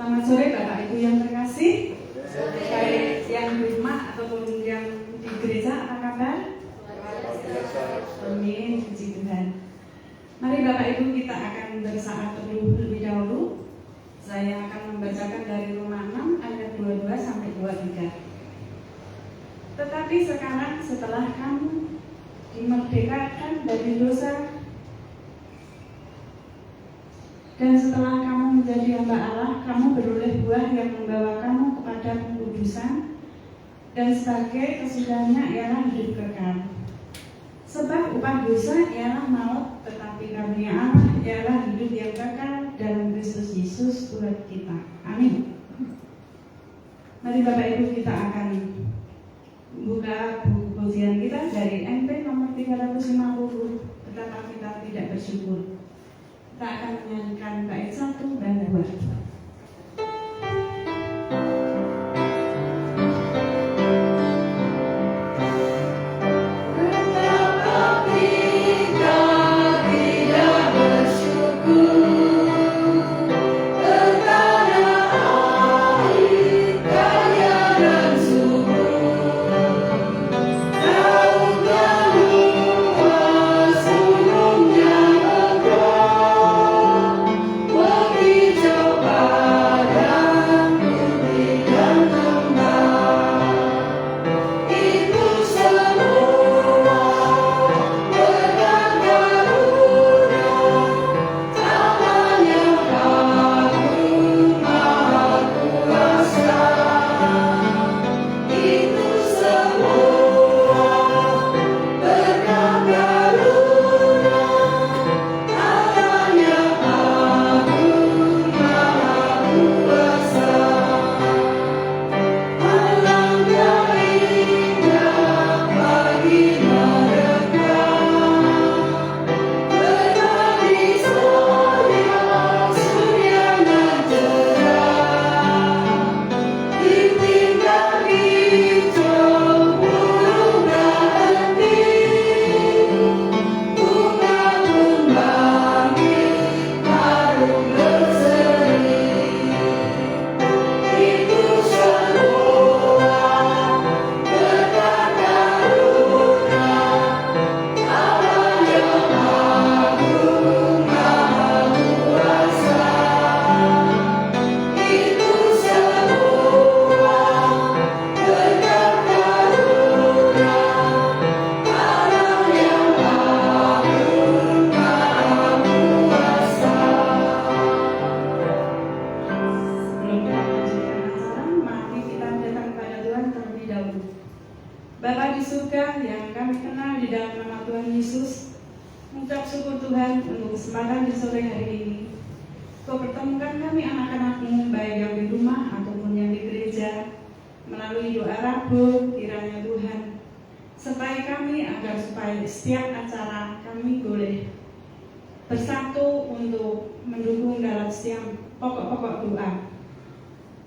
Selamat sore Bapak Ibu yang terkasih, baik yang di rumah ataupun yang di gereja, apa kabar? Amin, puji Tuhan. Mari Bapak Ibu kita akan bersaat teduh lebih dahulu. Saya akan membacakan dari Roma 6 ayat 22 sampai 23. Tetapi sekarang setelah kamu dimerdekakan dari dosa dan setelah kamu menjadi hamba Allah, kamu beroleh buah yang membawa kamu kepada kekudusan, dan sebagai kesudahannya ialah hidup kekal. Sebab upah dosa ialah maut, tetapi karunia Allah ialah hidup yang kekal dalam Kristus Yesus Tuhan kita. Amin. Mari Bapak Ibu kita akan buka buku pujian kita dari MP nomor 350, betapa kita tidak bersyukur. Kita akan menyanyikan bait 1 dan 2. Bapa di surga yang kami kenal di dalam nama Tuhan Yesus, mengucap syukur Tuhan untuk kesempatan di sore hari ini. Kau pertemukan kami anak-anak-Mu, baik yang di rumah ataupun yang di gereja, melalui doa Rabu, kiranya Tuhan sertai kami agar supaya setiap acara kami boleh bersatu untuk mendukung dalam setiap pokok-pokok doa.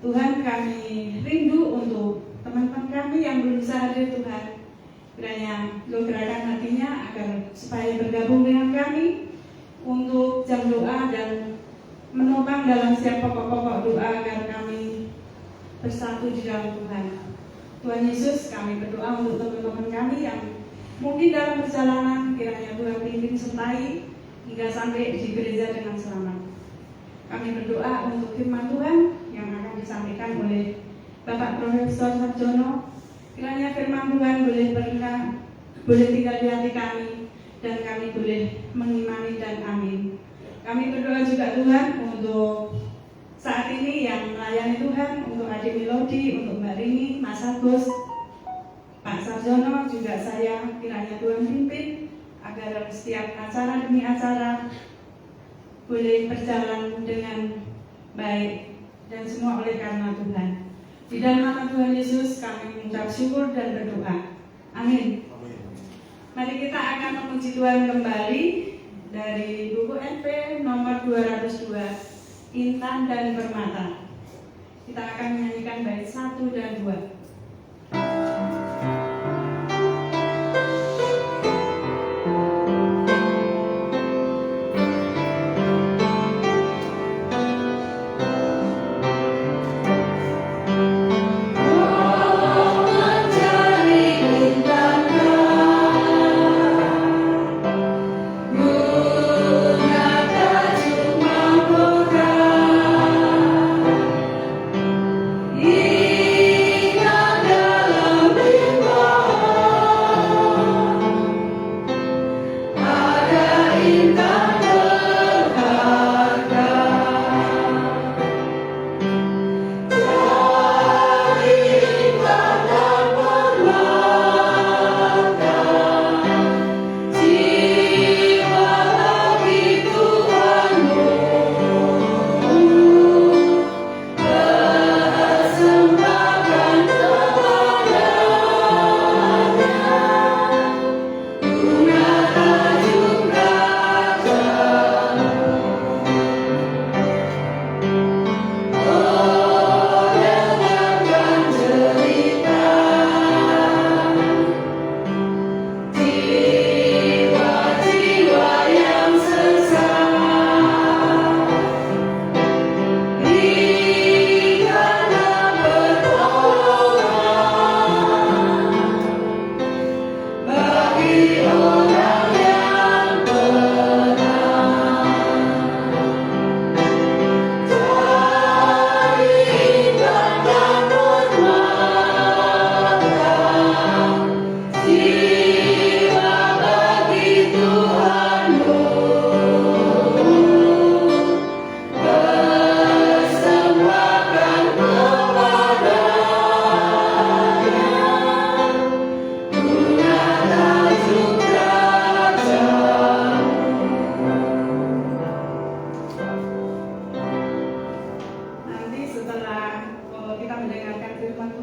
Tuhan, kami rindu untuk teman-teman kami yang belum bisa hadir Tuhan. Kiranya Engkau gerakan hatinya agar supaya bergabung dengan kami untuk jam doa dan menopang dalam setiap pokok-pokok doa agar kami bersatu di dalam Tuhan. Tuhan Yesus, kami berdoa untuk teman-teman kami yang mungkin dalam perjalanan, kiranya Tuhan pimpin sertai hingga sampai di gereja dengan selamat. Kami berdoa untuk firman Tuhan yang akan disampaikan oleh Bapak Profesor Sarjono. Kiranya firman Tuhan boleh tinggal di hati kami dan kami boleh mengimani dan amin. Kami berdoa juga Tuhan untuk saat ini yang melayani Tuhan, untuk Adik Melodi, untuk Mbak Rini, Mas Agus, Pak Sarjono, juga saya, kiranya Tuhan pimpin agar setiap acara demi acara boleh berjalan dengan baik dan semua oleh karena Tuhan. Di dalam nama Tuhan Yesus kami mengucap syukur dan berdoa. Amin. Mari kita akan memuji Tuhan kembali dari buku NP nomor 202, Intan dan Permata. Kita akan menyanyikan bait 1 dan 2.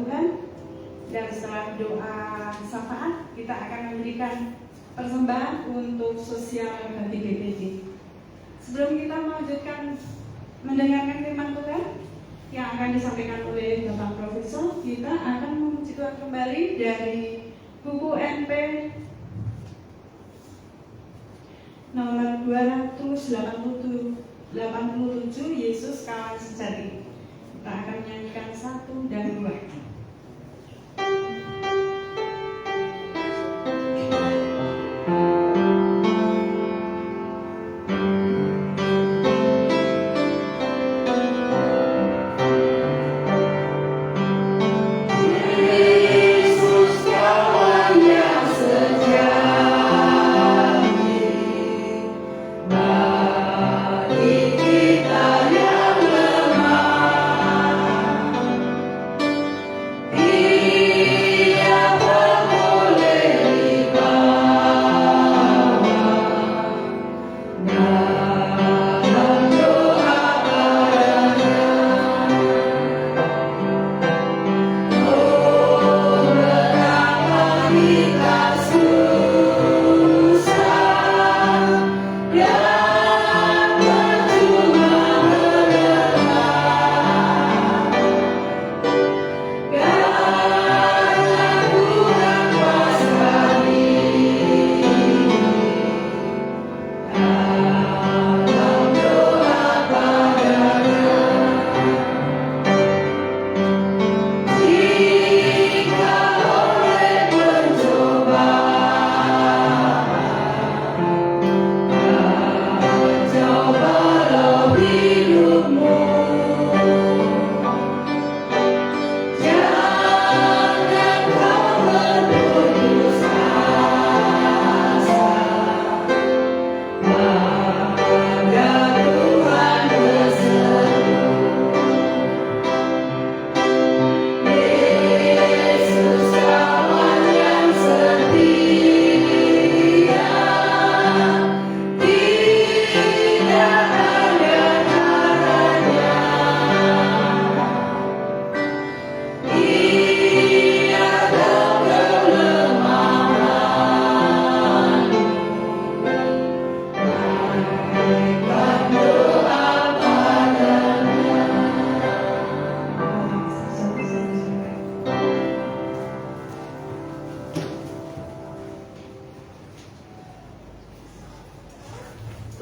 Tuhan. Dan setelah doa syafaat, kita akan memberikan persembahan untuk sosial bagi GPJ. Sebelum kita melanjutkan mendengarkan firman Tuhan yang akan disampaikan oleh Bapak Profesor, kita akan memuji Tuhan kembali dari buku NP nomor 287, Yesus Kawan Sejati. Kita akan menyanyikan 1 dan 2.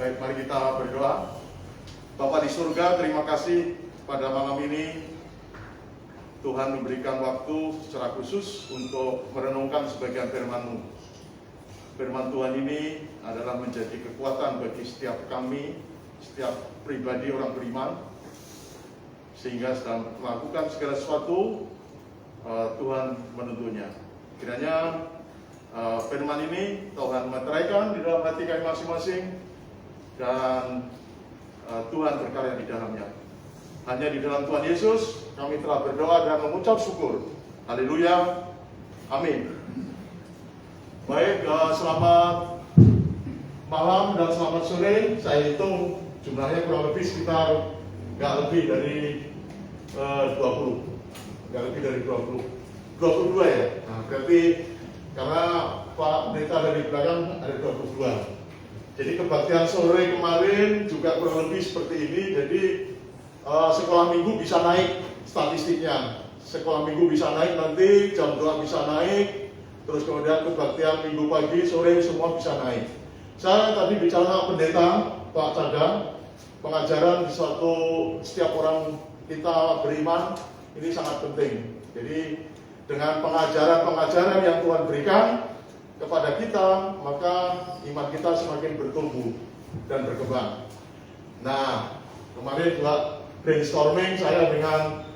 Baik, mari kita berdoa. Bapa di surga, terima kasih pada malam ini Tuhan memberikan waktu secara khusus untuk merenungkan sebagian firman-Mu. Firman Tuhan ini adalah menjadi kekuatan bagi setiap kami, setiap pribadi orang beriman, sehingga sedang melakukan segala sesuatu Tuhan menuntunnya. Kiranya firman ini Tuhan meteraikan di dalam hati kami masing-masing, dan Tuhan berkarya di dalamnya. Hanya di dalam Tuhan Yesus kami telah berdoa dan mengucap syukur. Haleluya, amin. Baik, selamat malam dan selamat sore. Saya hitung jumlahnya kurang lebih sekitar nggak lebih dari 20, nggak lebih dari 22 ya. Nah, berarti karena Pak Pendeta dari belakang ada 22. Jadi kebaktian sore kemarin juga kurang lebih seperti ini. Jadi sekolah minggu bisa naik statistiknya. Sekolah minggu bisa naik, nanti jam 2 bisa naik. Terus kemudian kebaktian minggu pagi, sore semua bisa naik. Saya tadi bicara pendeta Pak Cadang, pengajaran di setiap orang kita beriman ini sangat penting. Jadi dengan pengajaran-pengajaran yang Tuhan berikan kepada kita, maka iman kita semakin bertumbuh dan berkembang. Nah, kemarin juga brainstorming saya dengan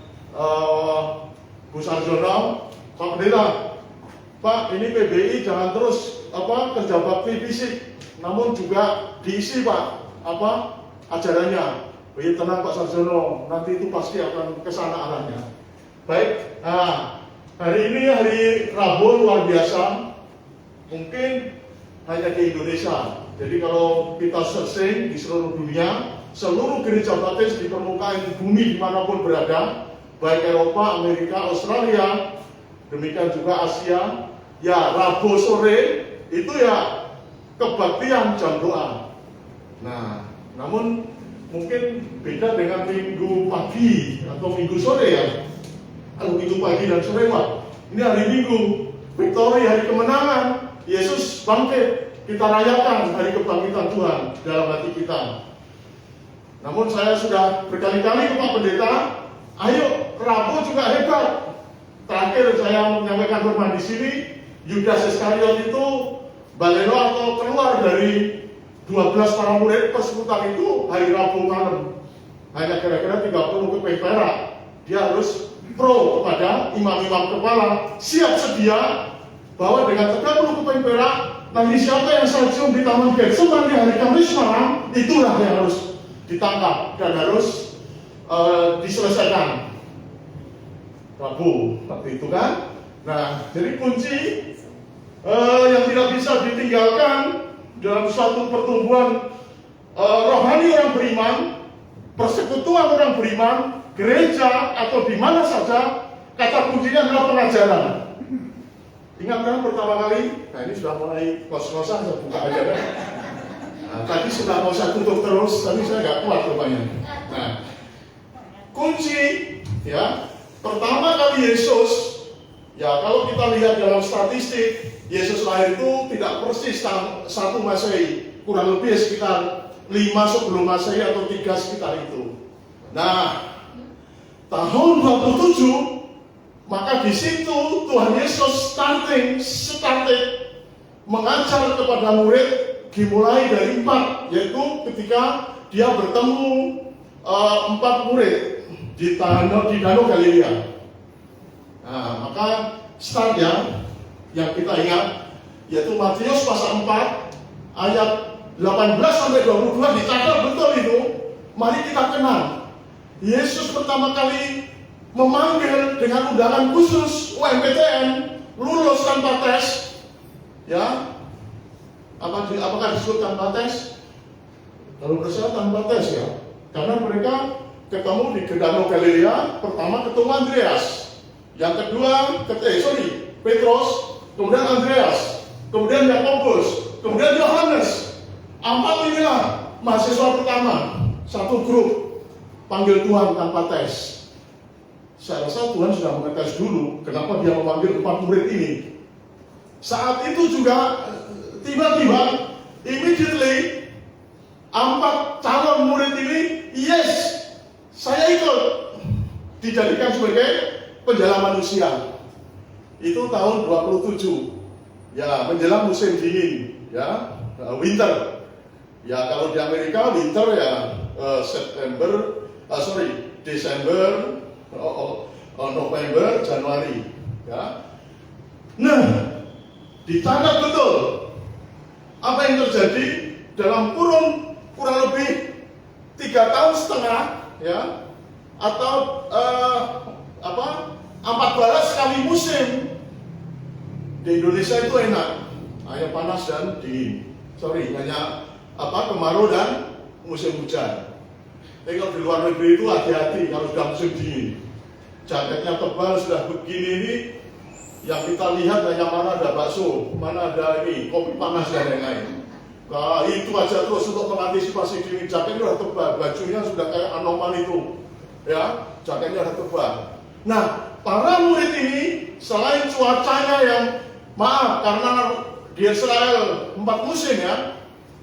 Bu Sarjono, Pak Pendeta, Pak, ini PBI jangan terus kerja bakti fisik, namun juga diisi Pak ajarannya. Tenang Pak Sarjono, nanti itu pasti akan kesana arahnya. Baik, nah hari ini hari Rabu luar biasa. Mungkin hanya di Indonesia. Jadi kalau kita searching di seluruh dunia, seluruh gereja baptis di permukaan bumi dimanapun berada, baik Eropa, Amerika, Australia, demikian juga Asia. Ya, Rabu sore itu ya kebaktian jam doa. Nah, namun mungkin beda dengan minggu pagi atau minggu sore ya. Kalau minggu pagi dan sore, Pak, ini hari Minggu, victory, hari kemenangan, Yesus bangkit, kita rayakan hari kebangkitan Tuhan dalam hati kita. Namun saya sudah berkali-kali ke Pak Pendeta, ayo Rabu juga hebat. Terakhir saya menyampaikan firman di sini, Yudas Iskariot itu balelo atau keluar dari 12 para murid persekutuan itu hari Rabu malam. Hanya kira-kira 30 keping perak. Dia harus pro kepada imam-imam kepala, siap sedia bahwa dengan 30 keping perak, nanti siapa yang saya cium di Taman Getsemani hari Kamis malam, itulah yang harus ditangkap dan harus diselesaikan. Rabu waktu itu kan. Nah, jadi kunci yang tidak bisa ditinggalkan dalam suatu pertumbuhan rohani orang beriman, persekutuan orang beriman, gereja atau di mana saja, kata kuncinya adalah pengajaran. Ingat kan pertama kali? Nah, ini sudah mulai kos-kosan, saya buka aja kan. Nah, tadi sudah mau saya tutup terus, tapi saya nggak kuat rupanya. Nah, kunci ya, pertama kali Yesus, ya kalau kita lihat dalam statistik, Yesus lahir itu tidak persis 1 Masehi, kurang lebih sekitar 5 sebelum Masehi atau 3 sekitar itu. Nah, tahun 27, maka di situ Tuhan Yesus started mengajar kepada murid dimulai dari 4, yaitu ketika dia bertemu 4 murid di Danau Galilea. Nah, maka start yang kita ingat yaitu Matius pasal 4 ayat 18 sampai 22 dicatat betul itu. Mari kita kenal. Yesus pertama kali memanggil dengan undangan khusus UMPTN, lulus tanpa tes. Ya. Apakah disebut tanpa tes? Kalau bersama tanpa tes ya. Karena mereka ketemu di Danau Galilea, pertama ketemu Andreas. Yang kedua, Petrus, kemudian Andreas, kemudian Yakobus, kemudian Yohanes. 4 inilah mahasiswa pertama, satu grup panggil Tuhan tanpa tes. Saya rasa Tuhan sudah mengetes dulu, kenapa dia memanggil 4 murid ini. Saat itu juga tiba-tiba, immediately 4 calon murid ini, yes, saya ikut, dijadikan sebagai penjala manusia. Itu tahun 27, ya menjelang musim dingin, ya winter. Ya kalau di Amerika winter ya Desember, November, Januari. Ya. Nah, dicatat betul apa yang terjadi dalam kurun kurang lebih 3,5 tahun, ya, atau 14 kali musim. Di Indonesia itu enak, hanya panas dan dingin. Hanya kemarau dan musim hujan. Tapi kalau di luar negeri itu hati-hati kalau sudah musim dingin. Jaketnya tebal sudah begini ini, yang kita lihat hanya mana ada bakso, mana ada ini kopi panas dan lain-lain. Nah, itu aja terus untuk mengantisipasi dingin. Jaketnya sudah tebal, bajunya sudah kayak anoman itu, ya, jaketnya sudah tebal. Nah, para murid ini selain cuacanya yang karena di Israel 4 musim ya,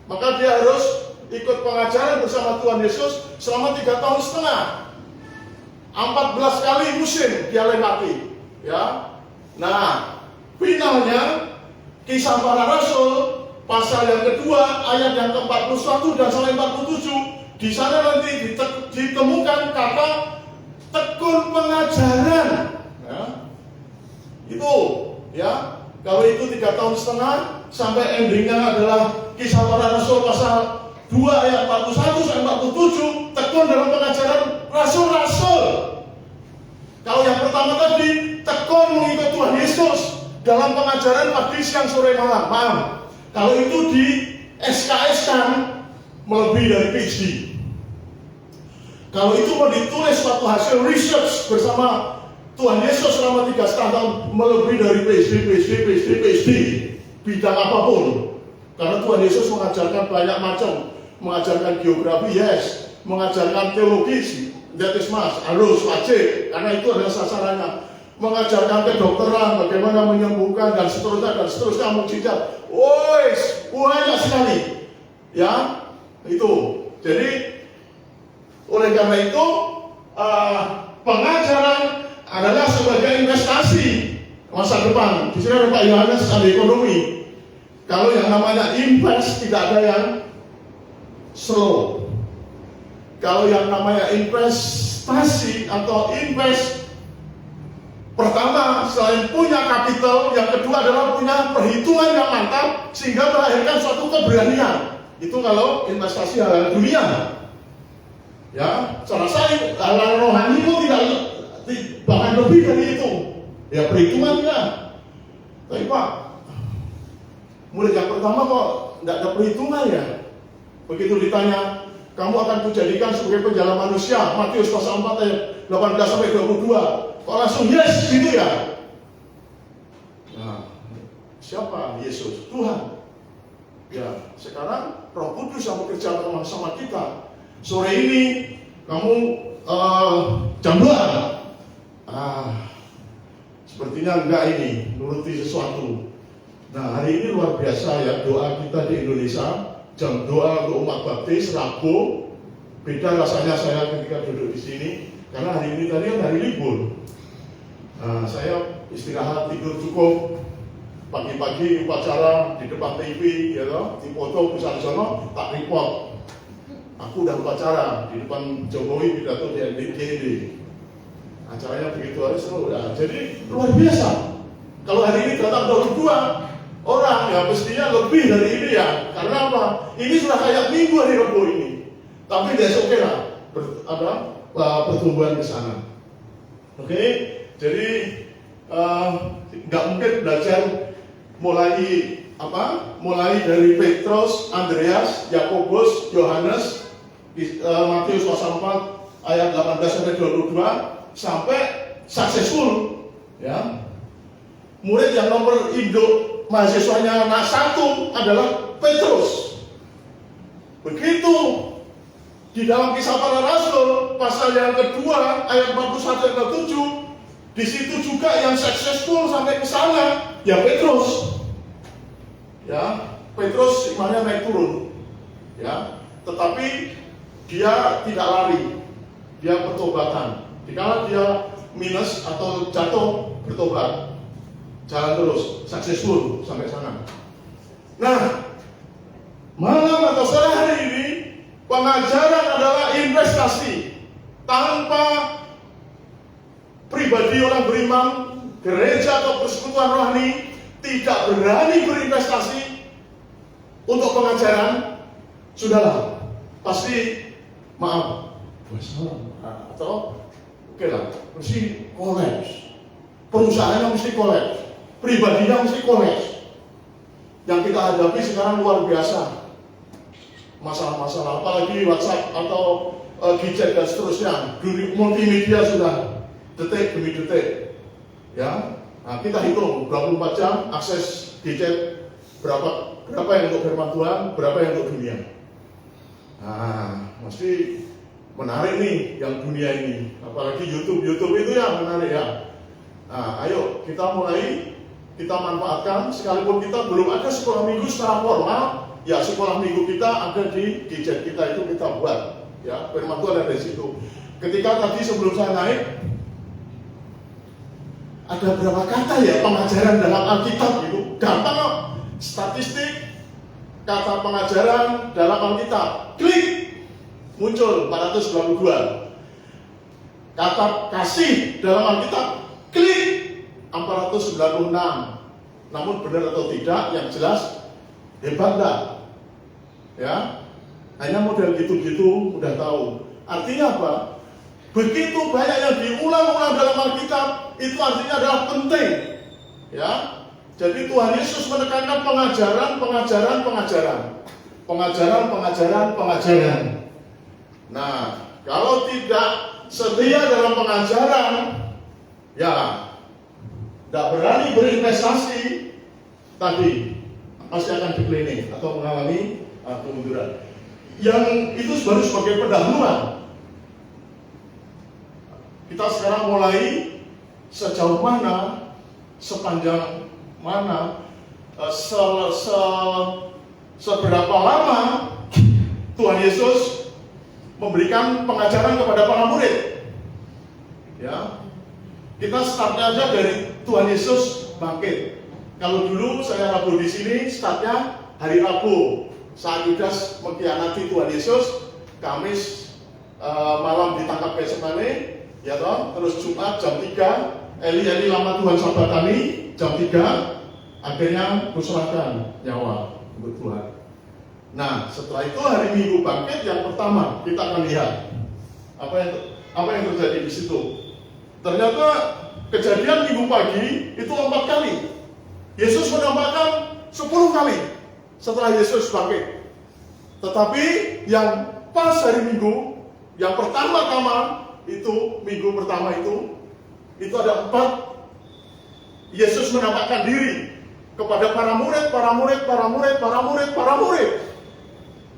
maka dia harus ikut pengajaran bersama Tuhan Yesus selama 3,5 tahun. 14 kali musim dia lewati, ya. Nah, finalnya Kisah Para Rasul pasal yang kedua ayat yang ke-41 dan sampai 47, di sana nanti ditemukan kata tekun pengajaran. Ya. Itu, ya. Kalau itu 3,5 tahun sampai endingnya adalah Kisah Para Rasul pasal 2 ayat 41 sampai 47, tekun dalam pengajaran rasul-rasul. Kalau yang pertama tadi, tekun mengikut Tuhan Yesus dalam pengajaran pagi, siang, sore, malam. Kalau itu di SKS kan melebihi dari PhD. Kalau itu mau ditulis suatu hasil research bersama Tuhan Yesus selama 3,5 tahun, melebihi dari PhD bidang apapun. Karena Tuhan Yesus mengajarkan banyak macam, mengajarkan geografi, yes, mengajarkan teologi, that is must, harus, wajib, karena itu adalah sasarannya. Mengajarkan kedokteran, bagaimana menyembuhkan dan seterusnya, mukjizat. Woi, banyak sekali. Ya, itu. Jadi oleh karena itu pengajaran adalah sebagai investasi masa depan. Di sini ada Pak Yohanes, ahli ekonomi. Kalau yang namanya invest tidak ada yang slow. Kalau yang namanya investasi atau invest, pertama selain punya kapital, yang kedua adalah punya perhitungan yang mantap sehingga melahirkan suatu keberanian. Itu kalau investasi hal dunia. Ya, cara saya hal rohani itu tidak bahkan lebih dari itu. Ya perhitungannya. Tapi Pak, murid yang pertama kok tidak ada perhitungan ya? Begitu ditanya, kamu akan kujadikan sebagai penjala manusia, Matius pasal 4 ayat 18 sampai 22. Kok langsung yes gitu ya? Nah, siapa Yesus? Tuhan. Ya, sekarang Roh Kudus yang bekerja sama kita. Sore ini kamu jam 2. Sepertinya enggak ini nuruti sesuatu. Nah, hari ini luar biasa ya, doa kita di Indonesia, jam doa untuk umat baptis Rabu. Beda rasanya saya ketika duduk di sini, karena hari ini tadi kan hari libur. Nah, saya istirahat tidur cukup. Pagi-pagi upacara di depan TV, ya loh, dipoto pusat sono, tak report. Aku udah upacara di depan Jokowi pidato di NDKD. Acaranya begitu hari seru. Nah, jadi luar biasa. Kalau hari ini datang 22 orang, ya mestinya lebih dari ini ya. Karena apa? Ini sudah kayak minggu hari Rabu ini. Tapi that's okay lah. Pertumbuhan ke sana. Oke? Jadi nggak mungkin belajar mulai dari Petrus, Andreas, Yakobus, Yohanes, Matius pasal 4 ayat 18 sampai 22 sampai successful ya. Murid yang nomor induk mahasiswanya anak 1 adalah Petrus. Begitu di dalam Kisah Para Rasul pasal yang kedua ayat 41 sampai 7, di situ juga yang successful sampai ke sana ya Petrus. Ya, Petrus imannya naik turun. Ya, tetapi dia tidak lari. Dia bertobatan. Dikala dia minus atau jatuh, bertobat. Jalan terus, successful sampai sana. Nah, malam atau sore hari ini pengajaran adalah investasi. Tanpa pribadi orang beriman, gereja atau persekutuan rohani tidak berani berinvestasi untuk pengajaran, sudahlah, pasti maaf, atau oke lah, mesti kolaps. Perusahaannya mesti kolaps, pribadinya mesti kolaps. Yang kita hadapi sekarang luar biasa. Masalah-masalah, apalagi WhatsApp atau gadget dan seterusnya, multimedia sudah detik demi detik. Ya, nah, kita hitung 24 jam akses gadget berapa yang untuk firman Tuhan, berapa yang untuk dunia. Nah, mesti menarik nih yang dunia ini, apalagi YouTube itu yang menarik ya. Nah, ayo kita mulai, kita manfaatkan, sekalipun kita belum ada sekolah minggu secara formal, ya sekolah minggu kita ada di gadget kita, itu kita buat. Ya, firman Tuhan ada di situ. Ketika tadi sebelum saya naik, ada berapa kata ya pengajaran dalam Alkitab gitu, gampang kok. Statistik kata pengajaran dalam Alkitab, klik muncul 492. Kata kasih dalam Alkitab, klik 496. Namun benar atau tidak, yang jelas hebat enggak? Ya, hanya model gitu-gitu udah tahu. Artinya apa? Begitu banyak yang diulang-ulang dalam Alkitab, itu artinya adalah penting. Ya, jadi Tuhan Yesus menekankan pengajaran. Nah, kalau tidak setia dalam pengajaran, ya tidak berani berinvestasi, tadi pasti akan declining atau mengalami kemunduran. Yang itu baru sebagai pendahuluan. Kita sekarang mulai sejauh mana, sepanjang mana, seberapa lama Tuhan Yesus memberikan pengajaran kepada para murid. Ya, kita startnya aja dari Tuhan Yesus bangkit. Kalau dulu saya Rabu di sini, startnya hari Rabu saat Yudas mengkhianati Tuhan Yesus, Kamis malam ditangkap Getsemane, ya toh, terus Jumat jam 3, Eli lama Tuhan sabat kami, jam 3, akhirnya berserahkan nyawa untuk Tuhan. Nah, setelah itu hari Minggu bangkit yang pertama kita akan lihat apa yang terjadi di situ. Ternyata kejadian Minggu pagi itu 4 kali. Yesus menampakkan 10 kali setelah Yesus bangkit. Tetapi yang pas hari Minggu, yang pertama-tama itu, minggu pertama itu ada 4. Yesus menampakkan diri kepada para murid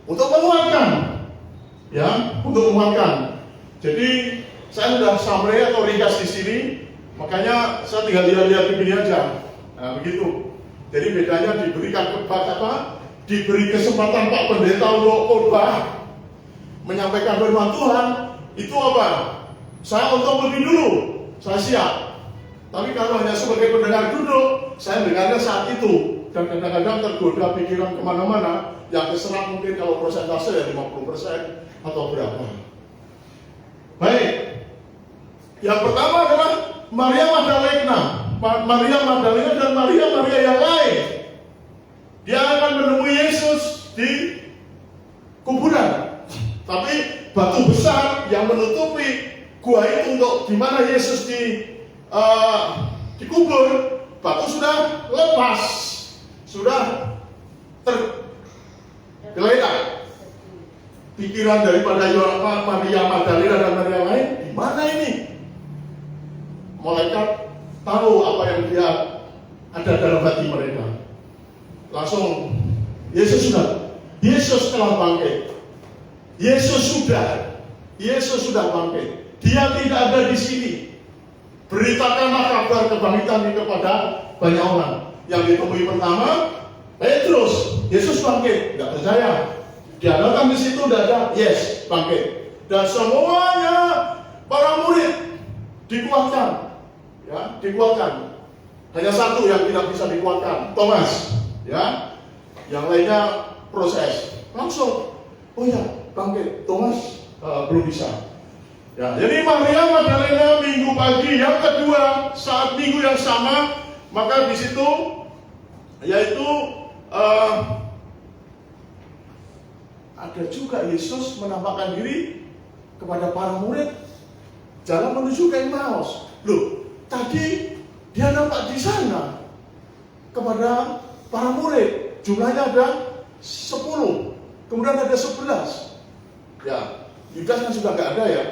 untuk menguatkan, ya, untuk menguatkan. Jadi saya sudah summary atau ringkas di sini, makanya saya tinggal lihat begini aja. Nah, begitu. Jadi bedanya diberikan diberi kesempatan Pak Pendeta untuk khotbah, menyampaikan firman Tuhan, itu apa? Saya untuk lebih dulu, saya siap. Tapi kalau hanya sebagai pendengar duduk, saya dengarnya saat itu. Dan kadang-kadang tergoda pikiran kemana-mana, yang keserap mungkin kalau persentase ya 50% atau berapa. Baik, yang pertama adalah Maria Magdalena dan Maria yang lain. Dia akan menemui Yesus di kuburan, tapi batu besar yang menutupi gua itu untuk di mana Yesus dikubur, batu sudah lepas, sudah tergeletak. Pikiran daripada Maria Magdalena dan Maria lain, di mana ini? Malaikat tahu apa yang dia ada dalam hati mereka. Langsung Yesus telah bangkit. Yesus sudah bangkit. Dia tidak ada di sini. Beritakanlah kabar kebangkitan ini kepada banyak orang. Yang ditemui pertama Petrus, Yesus bangkit, tidak percaya. Dia datang di situ, tidak ada, yes, bangkit. Dan semuanya para murid dikuatkan, ya, dikuatkan. Hanya satu yang tidak bisa dikuatkan, Thomas, ya. Yang lainnya proses. Langsung, oh ya, bangkit. Thomas belum bisa. Ya, jadi Maria Magdalena minggu pagi, yang kedua saat minggu yang sama, maka di situ yaitu ada juga Yesus menampakkan diri kepada para murid jalan menuju ke Emmaus. Loh, tadi dia nampak di sana kepada para murid, jumlahnya ada 10, kemudian ada 11. Ya, Yudas kan sudah nggak ada ya,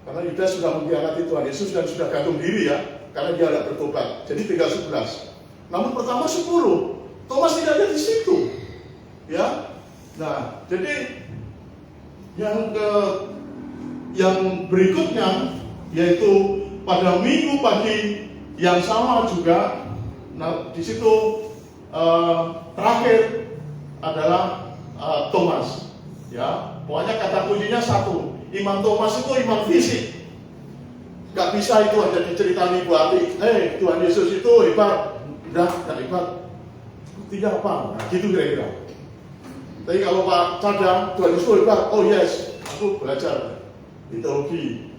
karena Yudas sudah mengkhianati Tuhan Yesus dan sudah gantung diri ya, karena dia tidak bertobat. Jadi tinggal 11. Namun pertama 10, Thomas tidak ada di situ, ya. Nah, jadi yang berikutnya yaitu pada minggu pagi yang sama juga. Nah, di situ terakhir adalah Thomas, ya. Pokoknya kata kuncinya satu. Iman Thomas itu iman fisik. Gak bisa itu ada diceritani Bu Ati. Tuhan Yesus itu hebat. Udah, gak hebat. Buktinya apa? Nah, gitu kira-kira. Tapi kalau Pak Cadang, Tuhan Yesus hebat. Oh yes, aku belajar di teologi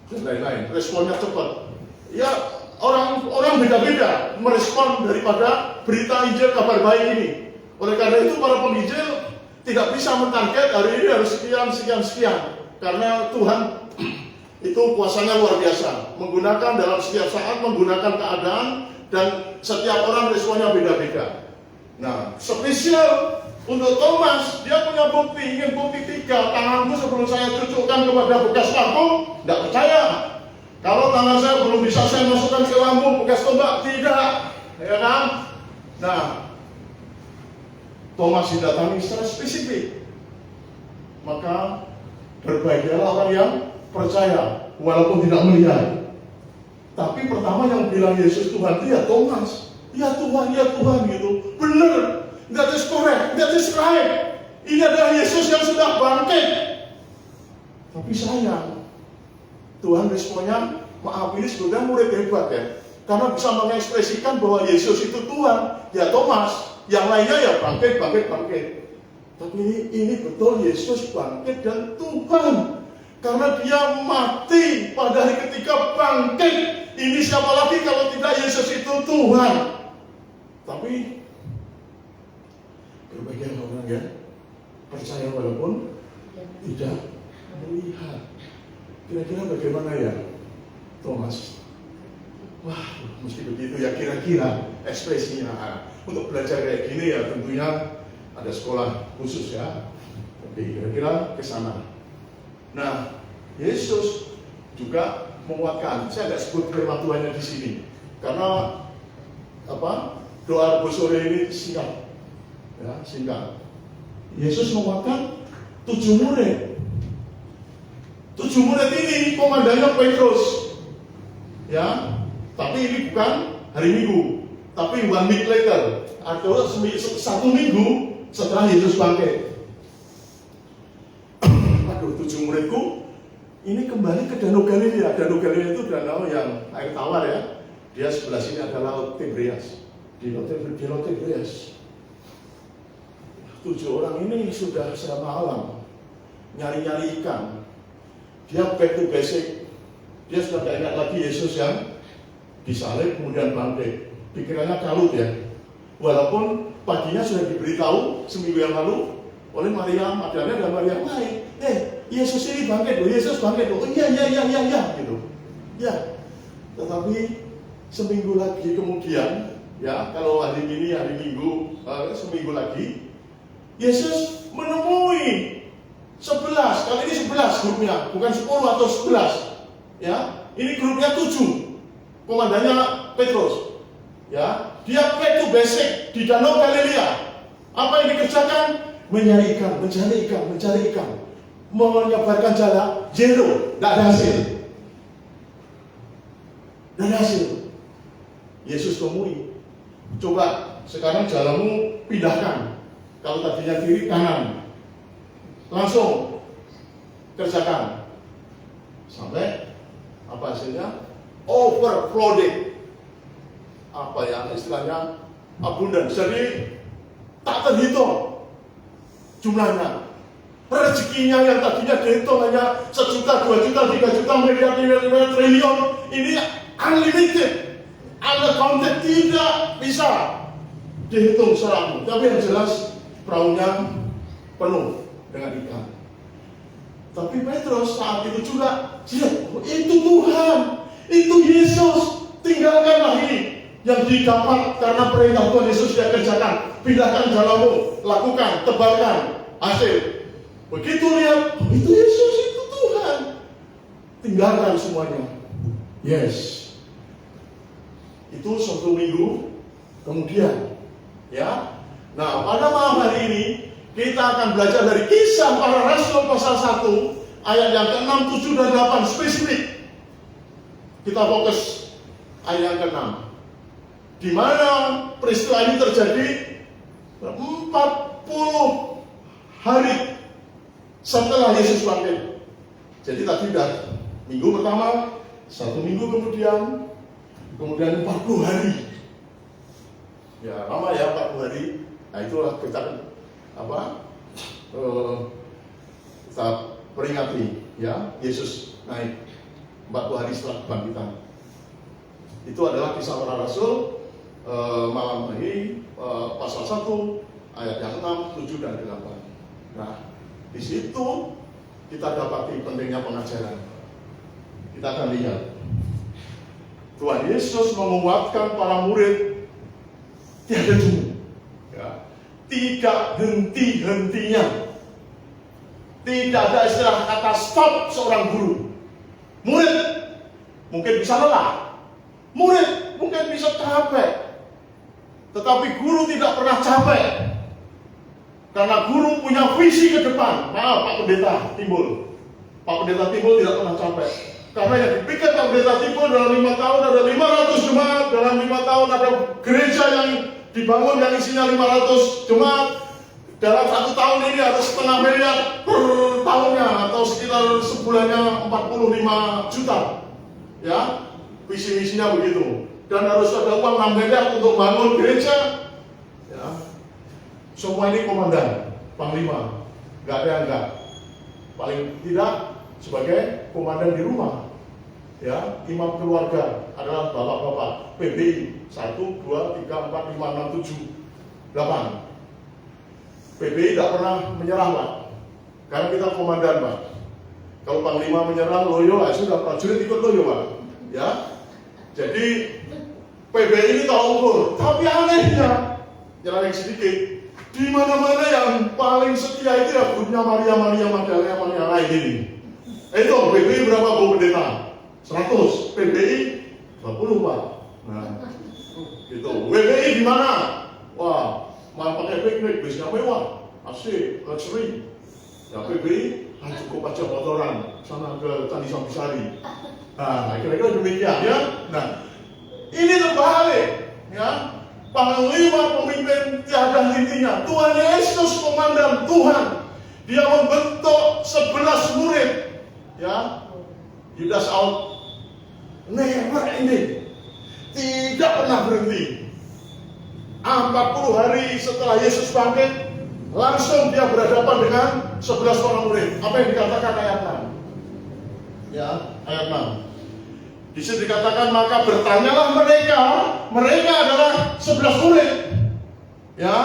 dan lain-lain. Responnya cepat. Ya, orang beda-beda merespon daripada berita Injil kabar baik ini. Oleh karena itu para penginjil tidak bisa mentarget hari ini harus sekian. Karena Tuhan itu kuasanya luar biasa. Menggunakan dalam setiap saat, menggunakan keadaan, dan setiap orang responnya beda-beda. Nah, spesial Untuk Thomas, dia punya bukti, ingin bukti 3. Tanganku sebelum saya cucukkan kepada bekas paku, tidak percaya. Kalau tangan saya belum bisa saya masukkan ke lambung bekas tombak, tidak, ya kan? Nah, Thomas didatangi secara spesifik. Maka berbahagialah orang yang percaya, walaupun tidak melihat. Tapi pertama yang bilang Yesus Tuhan itu ya Thomas. Ya Tuhan gitu. Benar. That is correct, that is right. Ini adalah Yesus yang sudah bangkit. Tapi sayang, Tuhan responnya, maaf ini sebetulnya murid hebat ya. Karena bisa mengekspresikan bahwa Yesus itu Tuhan. Ya Thomas, yang lainnya ya bangkit. Tapi ini betul Yesus bangkit dan Tuhan. Karena dia mati pada hari ketika bangkit. Ini siapa lagi kalau tidak Yesus itu Tuhan. Tapi berbagai orang ya percaya walaupun tidak melihat. Kira-kira bagaimana ya Thomas? Wah, mesti begitu ya kira-kira ekspresinya. Untuk belajar kayak gini ya tentunya ada sekolah khusus ya. Tapi kira-kira ke sana. Nah, Yesus juga menguatkan. Saya nggak sebut firman Tuhannya di sini karena doa Rebus sore ini singkat. Ya, singkat. Yesus menguatkan 7 murid. 7 murid ini komandannya Petrus. Ya, tapi ini bukan hari Minggu, tapi 1 week later, atau 1 minggu setelah Yesus bangkit. Aduh, 7 muridku ini kembali ke Danau Galilea. Danau Galilea itu danau yang air tawar ya. Dia sebelah sini ada Laut Tiberias. Di Laut Tiberias. 7 orang ini sudah selama malam nyari-nyari ikan. Dia back to basic. Dia sudah tidak ingat lagi Yesus yang disalib kemudian bangkit. Pikirannya kalut ya. Walaupun paginya sudah diberitahu seminggu yang lalu oleh Maria Magdalena dan Maria lain. Yesus ini bangkit loh, Yesus bangkit loh. Iya gitu. Ya. Tetapi seminggu lagi kemudian ya, kalau hari ini hari Minggu seminggu lagi Yesus menemui 11, kali ini 11 grupnya, bukan 10 atau 11. Ya, ini grupnya 7. Komandannya Petrus. Ya, dia back to basic di Danau Galilea. Apa yang dikerjakan? Mencari ikan. Menyebarkan jala, zero, tidak ada hasil. Yesus temui. Coba sekarang jalamu pindahkan. Kalau tadinya kiri kanan, langsung kerjakan sampai apa hasilnya? Overflowing. Apa ya istilahnya? Abundance. Jadi tak terhitung jumlahnya. Rezekinya yang tadinya dihitung hanya 1 juta, 2 juta, 3 juta, miliar, triliun, ini unlimited, uncounted, tidak bisa dihitung secara. Tapi yang jelas perahunya penuh dengan ikan. Tapi Petrus saat itu juga, itu Tuhan, itu Yesus, tinggalkanlah ini yang didapat karena perintah Tuhan Yesus dia kerjakan. Pindahkan jalamu, lakukan, tebarkan, hasil. Begitu lihat, itu Yesus, itu Tuhan. Tinggalkan semuanya. Yes. Itu 1 minggu kemudian, ya. Nah, pada malam hari ini kita akan belajar dari Kisah Para Rasul pasal 1 ayat yang ke-6, 7 dan 8 spesifik. Kita fokus ayat yang ke-6. Di mana peristiwa ini terjadi 40 hari setelah Yesus bangkit. Jadi tadi udah minggu pertama, 1 minggu kemudian 40 hari. Ya lama ya 40 hari. Nah itulah kita kita peringati ya Yesus naik 40 hari setelah kebangkitan. Itu adalah Kisah Para Rasul malam ini pasal 1 ayat yang 6, 7 dan 8. Nah di situ kita dapati pentingnya pengajaran. Kita akan lihat Tuhan Yesus menguatkan para murid tiada jemu. Ya. tidak henti-hentinya. Tidak ada istilah kata stop seorang guru. Murid mungkin bisa lelah, murid mungkin bisa capek, tetapi guru tidak pernah capek. Karena guru punya visi ke depan. Maaf Pak Pendeta Timbul. Pak Pendeta Timbul tidak pernah capek. Karena yang dipikir Pak Pendeta Timbul dalam 5 tahun ada 500 jemaat, dalam 5 tahun ada gereja yang dibangun yang isinya 500 jemaat. Dalam 1 tahun ini ada 0,5 miliar per tahunnya atau sekitar sebulannya 45 juta. Ya, visi-misinya begitu. Dan harus ada uang 6 miliar untuk bangun gereja. Ya. Semua ini komandan, panglima, nggak ada yang enggak. Paling tidak sebagai komandan di rumah. Ya, imam keluarga adalah bapak-bapak PBI 1, 2, 3, 4, 5, 6, 7, 8. PBI tidak pernah menyerah Pak, karena kita komandan Pak. Kalau panglima menyerah loyo, sudah prajurit ikut loyo Pak. Ya, jadi PBI ini tak ukur, tapi anehnya jalan yang sedikit. Di mana-mana yang paling setia itu ya grupnya Maria Magdalena lain ini. Itu PBI berapa Bu Pendeta? 100, PBI 20 Pak. Nah, gitu. PBI di mana? Wah, malah pakai piknik, bisnya mewah, asik, luxury. Ya PBI cukup aja motoran sana ke Candi Sambisari. Nah, kira-kira demikian ya. Nah, ini terbalik, ya. Panglima pemimpin tiada hentinya. Tuhan Yesus komandan Tuhan. Dia membentuk 11 murid. Ya, Judas out, never ending, tidak pernah berhenti. 40 hari setelah Yesus bangkit, langsung dia berhadapan dengan 11 orang murid. Apa yang dikatakan ayat 6? Ya, ayat 6. Di situ dikatakan, maka bertanyalah mereka adalah 11 murid. Ya,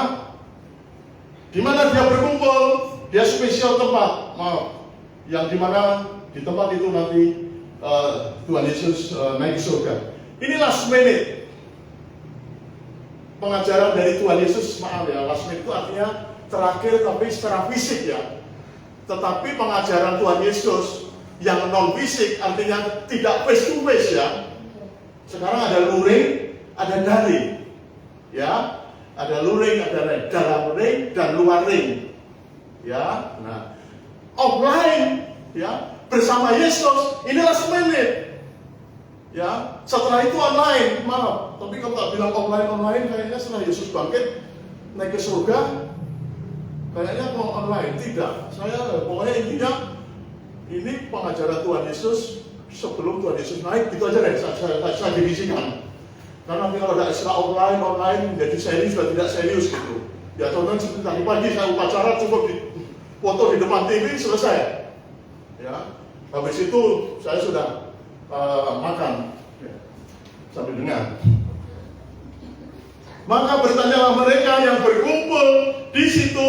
di mana dia berkumpul, dia spesial tempat, yang di mana di tempat itu nanti Tuhan Yesus naik ke surga. Ini last minute pengajaran dari Tuhan Yesus, maaf ya, last minute itu artinya terakhir tapi secara fisik ya. Tetapi pengajaran Tuhan Yesus yang non fisik artinya tidak face to face ya. Sekarang ada luring, ada daring, ya, ada luring, ada dalam ring dan luar ring, ya. Nah, offline, ya, bersama Yesus, inilah semenit, ya. Setelah itu online, maaf. Tapi kalau tak bilang online, kayaknya setelah Yesus bangkit naik ke surga, kayaknya mau online. Tidak, saya pokoknya intinya ini pengajaran Tuhan Yesus sebelum Tuhan Yesus naik, itu aja deh saya divisikan. Karena kalau ada istilah online menjadi serius sudah tidak serius gitu. Ya contohnya seperti tadi pagi saya upacara cukup di foto di depan TV selesai. Ya, habis itu saya sudah makan ya, sambil dengar. Maka bertanyalah mereka yang berkumpul di situ,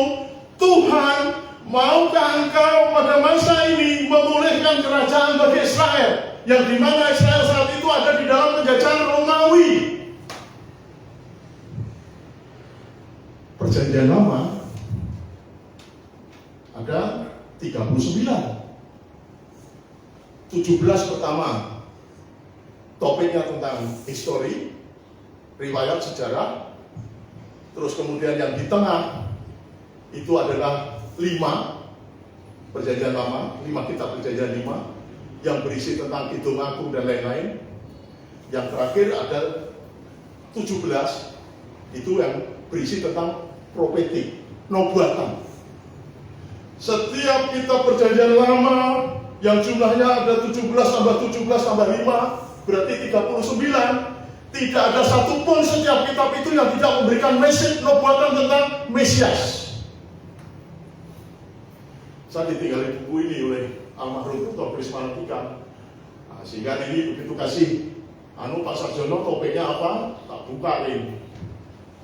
Tuhan, maukah engkau pada masa ini memulihkan kerajaan bagi Israel, yang dimana Israel saat itu ada di dalam penjajahan Romawi? Perjanjian Lama ada 39. 17 pertama topiknya tentang histori, riwayat sejarah. Terus kemudian yang di tengah itu adalah 5 perjanjian lama, 5 kitab perjanjian 5 yang berisi tentang Kidung Agung dan lain-lain. Yang terakhir ada 17 itu yang berisi tentang profetik, nubuatan. Setiap kitab perjanjian lama yang jumlahnya ada 17 tambah 5 berarti 39. Tidak ada satupun setiap kitab itu yang tidak memberikan message nubuatan tentang Mesias. Saya ditinggalin buku ini oleh almarhum Dr. Prismanatika. Nah, sehingga ini begitu kasih Pak Sarjono topiknya apa, tak buka ini.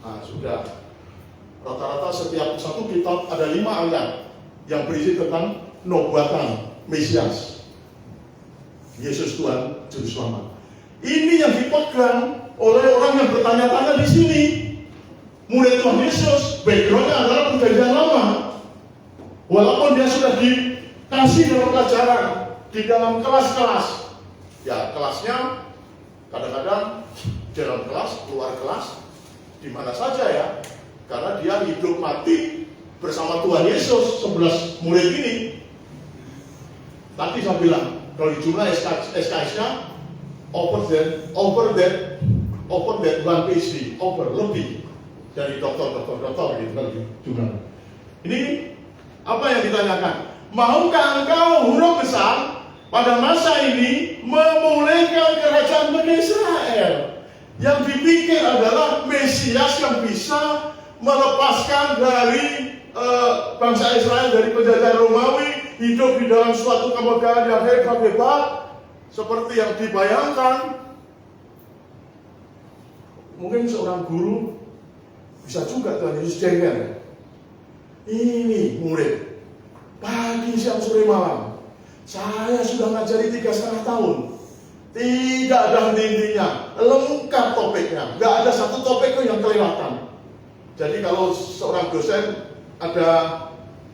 Nah sudah, rata-rata setiap satu kitab ada 5 ayat yang berisi tentang nubuatan Mesias, Yesus Tuhan Juru Selamat. Ini yang dipegang oleh orang yang bertanya-tanya di sini. murid Tuhan Yesus, backgroundnya adalah perjanjian lama. Walaupun dia sudah dikasih dalam pelajaran, di dalam kelas-kelas. Ya, kelasnya kadang-kadang dalam kelas, keluar kelas, di mana saja ya. Karena dia hidup mati bersama Tuhan Yesus, 11 murid ini. Tadi saya bilang, kalau jumlah SKS-nya over that one PhD, lebih dari dokter gitu kan jumlah. Ini apa yang ditanyakan? Maukah engkau huruf besar pada masa ini memulihkan kerajaan Bani Israel? Yang dipikir adalah Mesias yang bisa melepaskan dari bangsa Israel dari penjajahan Romawi, hidup di dalam suatu kemegahan yang hebat seperti yang dibayangkan. Mungkin seorang guru bisa juga Tuhan Yesus jengkel. Ini murid pagi, siang, sore, malam. Saya sudah ngajari 3,5 tahun. Tidak ada henti-hentinya, lengkap topiknya. Nggak ada satu topik yang kelewatan. Jadi kalau seorang dosen ada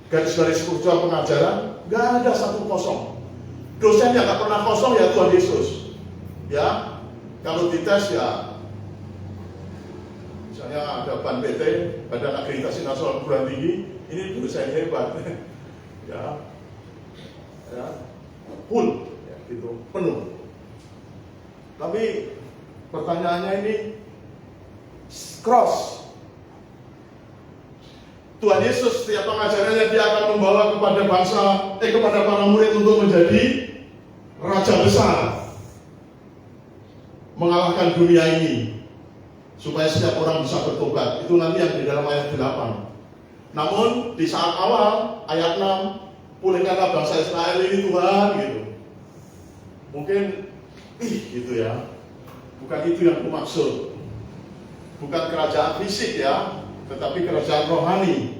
garis-garis struktur pengajaran, nggak ada satu kosong. Dosen yang nggak pernah kosong ya Tuhan Yesus. Ya, kalau dites ya, misalnya ada BAN PT, Badan Akreditasi Nasional Perguruan Tinggi, ini dosen hebat. Ya, full, ya, gitu, penuh. Tapi pertanyaannya ini cross. Tuhan Yesus setiap pengajarannya dia akan membawa kepada kepada para murid untuk menjadi raja besar, mengalahkan dunia ini, supaya setiap orang bisa bertobat. Itu nanti yang di dalam ayat 8. Namun di saat awal ayat 6, pulihkanlah bangsa Israel ini Tuhan, gitu. Mungkin gitu ya. Bukan itu yang kumaksud. Bukan kerajaan fisik ya, tetapi kerajaan rohani.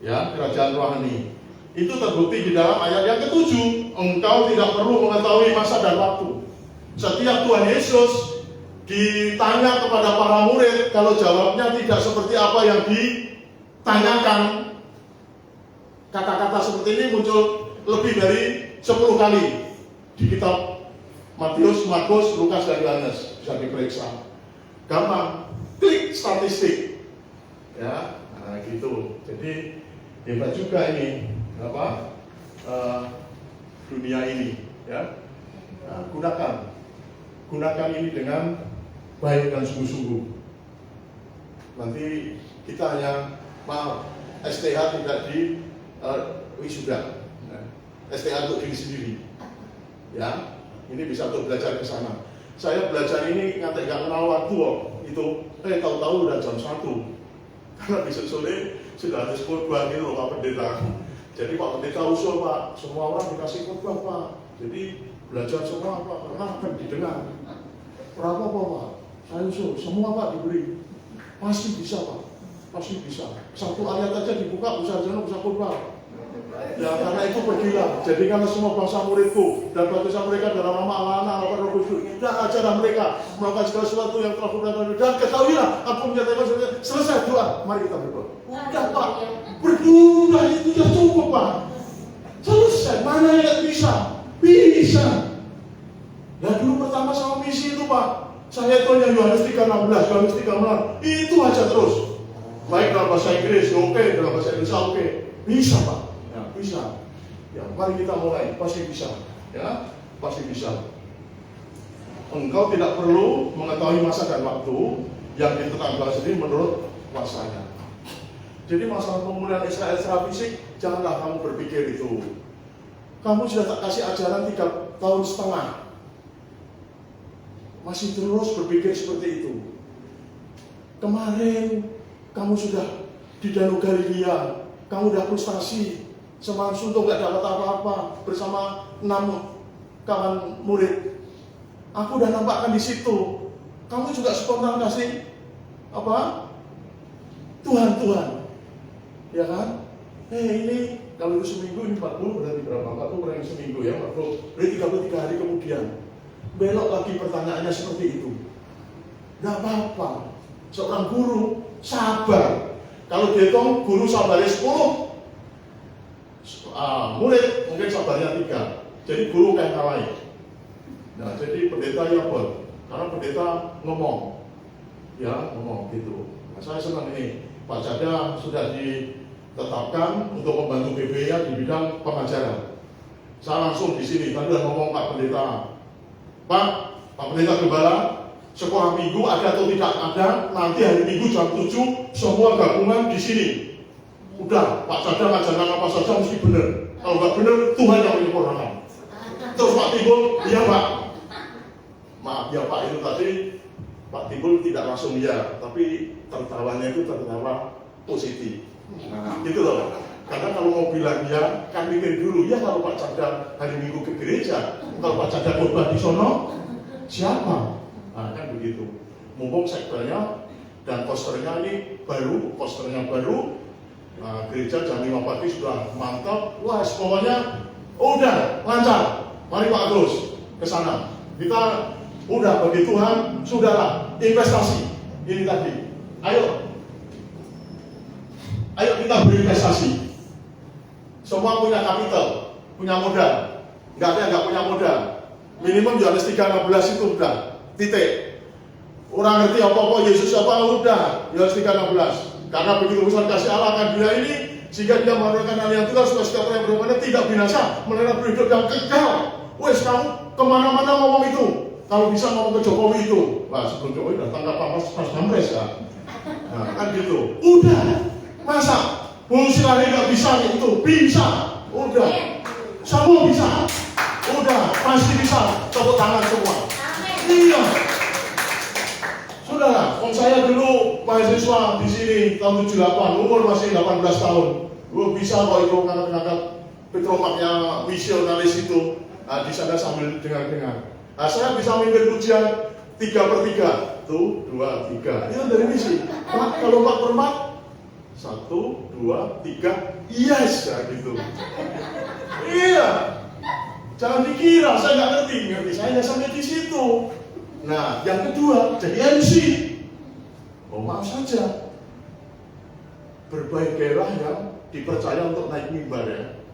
Ya, kerajaan rohani. Itu terbukti di dalam ayat yang ke-7. Engkau tidak perlu mengetahui masa dan waktu. Setiap Tuhan Yesus ditanya kepada para murid, kalau jawabnya tidak seperti apa yang ditanyakan, kata-kata seperti ini muncul lebih dari 10 kali di kitab Matius, Markus, Lukas, dan Yohanes. Bisa diperiksa. Gampang, klik statistik. Ya, nah gitu. Jadi hebat juga ini dunia ini. Ya, nah, gunakan ini dengan baik dan sungguh-sungguh. Nanti kita hanya STH tidak di wisuda. STH untuk diri sendiri. Ya. Ini bisa untuk belajar ke sana. Saya belajar ini nggak kenal waktu kok. Itu tahu-tahu udah jam 1. Karena besok sore sudah habis khotbah gitu loh Pak Pendeta. Jadi Pak Pendeta usul Pak, semua orang dikasih khotbah Pak. Jadi belajar semua Pak, karena akan didengar. Berapa Pak? Saya usul, semua Pak diberi. Pasti bisa Pak, pasti bisa. Satu ayat aja dibuka, bisa khotbah. Ya karena itu pergilah, jadikanlah semua bangsa muridku dan baptislah mereka dalam nama Allah, Anak, Roh Kudus, dan ajarlah mereka melakukan segala sesuatu yang telah kuperintahkan, dan ketahuilah aku menyatakan selesai doa. Mari kita berdoa. Udah Pak, berdoa itu sudah cukup Pak. Selesai, mana yang bisa? Bisa. Ya dulu pertama sama misi itu Pak, saya itu hanya Yohanes 3:16, Yohanes 3:16, itu aja terus. Baik dalam bahasa Inggris, oke, dalam bahasa Indonesia oke, bisa Pak. Bisa. Ya, mari kita mulai. Pasti bisa. Ya, pasti bisa. Engkau tidak perlu mengetahui masa dan waktu yang ditentukan sendiri menurut kuasanya. Jadi masalah pemulihan Israel secara fisik, janganlah kamu berpikir itu. Kamu sudah tak kasih ajaran 3,5 tahun. Masih terus berpikir seperti itu. Kemarin kamu sudah di Danau Galilea, kamu sudah frustasi. Semalam suntuk gak dapat apa-apa bersama 6 kawan murid. Aku udah nampakkan di situ. Kamu juga spontan kasih apa? Tuhan. Ya kan? Ini kalau itu seminggu ini 40 berarti berapa? 40 kurang seminggu ya, 40. Berarti 33 hari kemudian. Belok lagi pertanyaannya seperti itu. Gak apa-apa. Seorang guru sabar. Kalau dihitung guru sabarnya 10, murid mungkin sabarnya 3. Jadi guru kayak lain. Nah, jadi pendeta ya buat, karena pendeta ngomong, ya ngomong gitu. Nah, saya senang ini, Pak Cada sudah ditetapkan untuk membantu PBA di bidang pengajaran. Saya langsung di sini, tadi udah ngomong Pak Pendeta, Pak Pendeta Gembala, sekolah minggu ada atau tidak ada, nanti hari Minggu jam 7 semua gabungan di sini. Udah, Pak Cada ngajarkan apa saja mesti benar. Kalau nggak benar, Tuhan yang menyempurnakan. Terus Pak Timbul, iya Pak. Maaf ya Pak, itu tadi Pak Timbul tidak langsung iya, tapi tertawanya itu tertawa positif. Nah, gitu loh. Karena kalau mau bilang ya, kan mikir dulu, ya kalau Pak Cada hari Minggu ke gereja, kalau Pak Cada khotbah di sono, siapa? Nah, kan begitu. Mumpung sektornya dan posternya ini baru, gereja jam 5 pagi sudah mantap. Wah, pokoknya udah lancar. Mari Pak Agus ke sana. Kita udah bagi Tuhan, sudahlah investasi. Ini tadi. Ayo kita berinvestasi. Semua punya kapital, punya modal. Nggak ada yang nggak punya modal. Minimum Yohanes 3:16 itu udah titik. Orang ngerti apa-apa Yesus apa udah Yohanes 3:16. Karena begitu besar kasih Allah akan dunia ini, sehingga dia menurunkan hal yang tunggal supaya setiap orang yang berumah tidak binasa, melainkan berhidup yang kekal. Wes kamu kemana-mana ngomong itu. Kalau bisa ngomong ke Jokowi itu. Wah, sebelum Jokowi datang ke pas Pampres ya. Nah, kan gitu. Udah, masa silahkan nggak bisa itu? Bisa. Udah, semua bisa. Udah, pasti bisa. Tepuk tangan semua. Iya. Sudahlah, saya dulu mahasiswa di sini tahun 78, umur masih 18 tahun. Gue bisa kok itu ngangkat-ngangkat petromaknya misionaris itu. Nah, di sana sambil dengar-dengar. Nah, saya bisa mimpin pujian 3/3. Tuh, 2, 3. Itu dari misi. Pak, kalau Pak bermat 1, 2, 3. Yes, ya gitu. Iya. Jangan dikira saya nggak ngerti. Saya sampai di situ. Nah, yang kedua jadi MC. Oh, maaf saja. Berbagai gairah yang dipercaya untuk naik mimbar ya.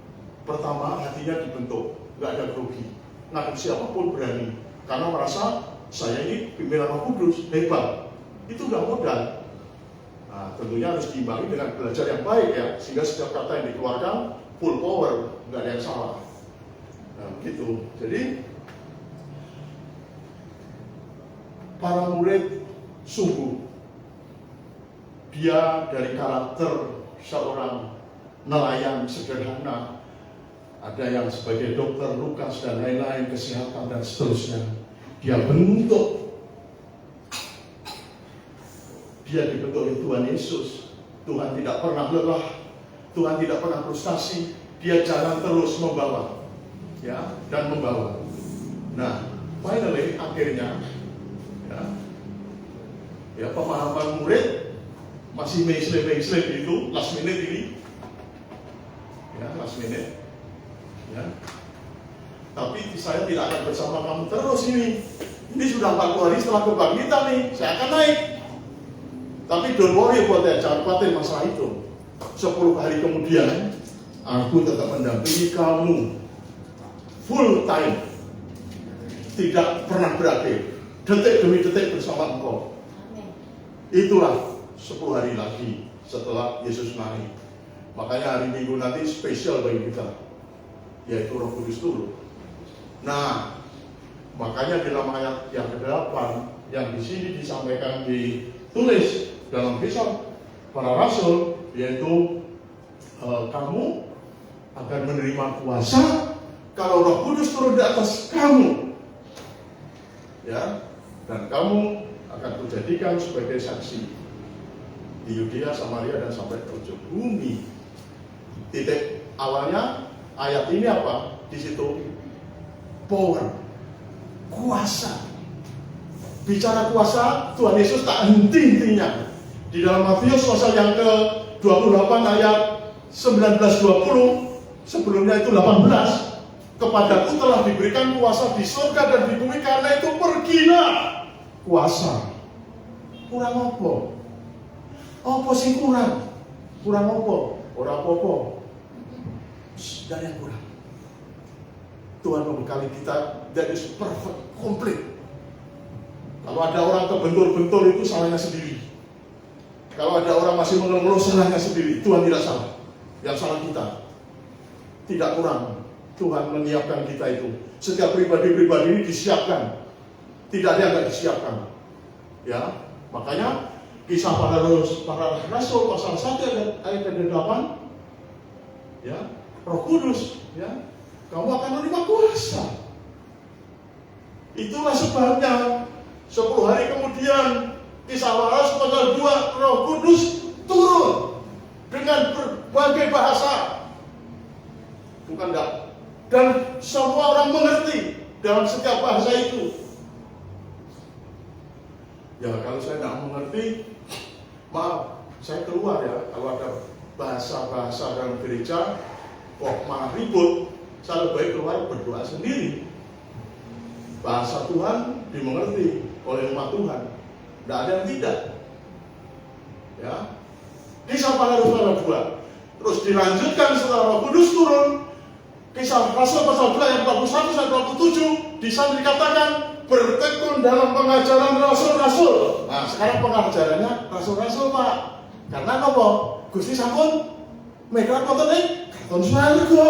Pertama, hatinya dibentuk, nggak ada grogi. Ngadep siapapun berani, karena merasa saya ini pimpinan Roh Kudus hebat. Itu nggak modal. Nah, tentunya harus diimbangi dengan belajar yang baik ya, sehingga setiap kata yang dikeluarkan full power, nggak ada yang salah. Nah, gitu. Jadi para murid sungguh dia dari karakter seorang nelayan sederhana, ada yang sebagai dokter Lukas dan lain-lain, kesehatan dan seterusnya. Dia dibentuk oleh Tuhan Yesus. Tuhan tidak pernah lelah, Tuhan tidak pernah frustasi. Dia jalan terus membawa, ya, dan membawa. Nah, finally akhirnya, ya pemahaman murid masih mengsle itu last minute ini, ya last minute. Ya. Tapi saya tidak akan bersama kamu terus ini. Ini sudah 40 hari setelah kebangkitan nih, saya akan naik. Tapi don't worry buat ya, jangan khawatir masalah itu. 10 hari kemudian, aku tetap mendampingi kamu full time, tidak pernah berakhir, detik demi detik bersama engkau. Itulah 10 hari lagi setelah Yesus naik. Makanya hari Minggu nanti spesial bagi kita, yaitu Roh Kudus turun. Nah, makanya di dalam ayat yang ke-8 yang di sini disampaikan, ditulis dalam kisah para rasul, yaitu kamu akan menerima kuasa kalau Roh Kudus turun di atas kamu, ya, dan kamu akan kujadikan sebagai saksi di Yudea, Samaria, dan sampai ke ujung bumi. Titik awalnya ayat ini apa? Di situ power, kuasa. Bicara kuasa, Tuhan Yesus tak henti-hentinya. Di dalam Matius pasal yang ke-28 ayat 19-20, sebelumnya itu 18. Kepadaku telah diberikan kuasa di surga dan di bumi, karena itu pergilah. Kuasa. Kurang apa? Apa sing kurang? Kurang apa? Ora apa-apa. Dan yang kurang. Tuhan membekali kita that is perfect, komplit. Kalau ada orang kebentur-bentur itu salahnya sendiri. Kalau ada orang masih mengeluh salahnya sendiri. Tuhan tidak salah. Yang salah kita. Tidak kurang. Tuhan menyiapkan kita itu. Setiap pribadi-pribadi ini disiapkan. Tidak ada yang tidak disiapkan. Ya, makanya Kisah para Rasul pasal 1 ayat 8, ya, Roh Kudus, ya, kamu akan menerima kuasa. Itulah sebabnya 10 hari kemudian Kisah para Rasul pasal 2, Roh Kudus turun dengan berbagai bahasa, bukan enggak, dan semua orang mengerti dalam setiap bahasa itu. Ya, kalau saya tidak mengerti, maaf, saya keluar ya. Kalau ada bahasa-bahasa dalam gereja kok malah ribut, saya lebih baik keluar berdoa sendiri. Bahasa Tuhan dimengerti oleh umat Tuhan. Tidak ada yang tidak. Ya. Kisah para Rasul 2. Terus dilanjutkan setelah Roh Kudus turun, Kisah Rasul pasal 2 ayat 41 sampai 27, di sana dikatakan bertekun dalam pengajaran rasul-rasul. Nah, sekarang pengajarannya rasul-rasul, Pak. Karena apa? Gusti sampun mereka nonton karton swarga.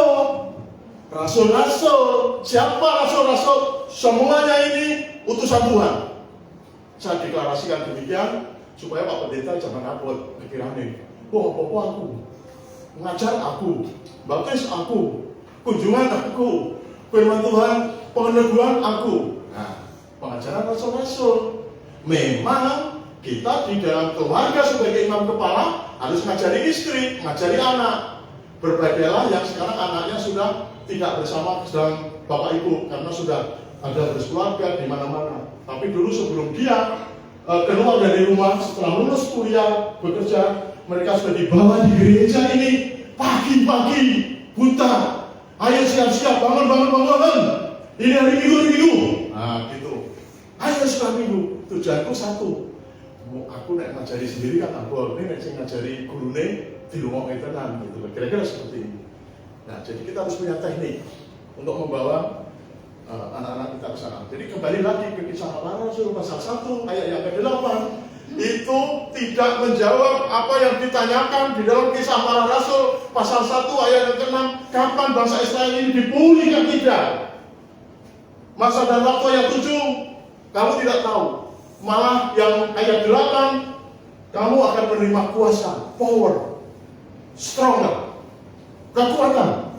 Rasul-rasul. Siapa rasul-rasul? Semuanya ini utusan Tuhan. Saya deklarasikan demikian supaya Pak Pendeta jangan takut pikirannya. Wah, apa aku? Mengajar aku, baptis aku, kunjungan aku, firman Tuhan, peneguhan aku. Nah, pengajaran rasul-rasul. Memang kita di dalam keluarga sebagai imam kepala harus ngajari istri, ngajari anak. Berbaiklah yang sekarang anaknya sudah tidak bersama sedang bapak ibu karena sudah ada berkeluarga di mana-mana. Tapi dulu sebelum dia keluar dari rumah setelah lulus kuliah bekerja, mereka sudah dibawa di gereja ini pagi-pagi buta. Ayo siap-siap, bangun. Ini hari minggu. Nah, gitu. Ayo setelah minggu. Tujuanku satu. Aku nek ngajari sendiri kan aku ini nek ngajari gurune di rumah tenan gitu. Kira-kira seperti ini. Nah, jadi kita harus punya teknik untuk membawa anak-anak kita ke sana. Jadi kembali lagi ke Kisah Para Rasul pasal 1 ayat yang ke-8. Itu tidak menjawab apa yang ditanyakan di dalam Kisah Para Rasul pasal 1 ayat yang ke-6. Kapan bangsa Israel ini dipulihkan tidak? Masa dan waktu ayat 7 kamu tidak tahu. Malah yang ayat 8 kamu akan menerima kuasa, power, stronger, kekuatan.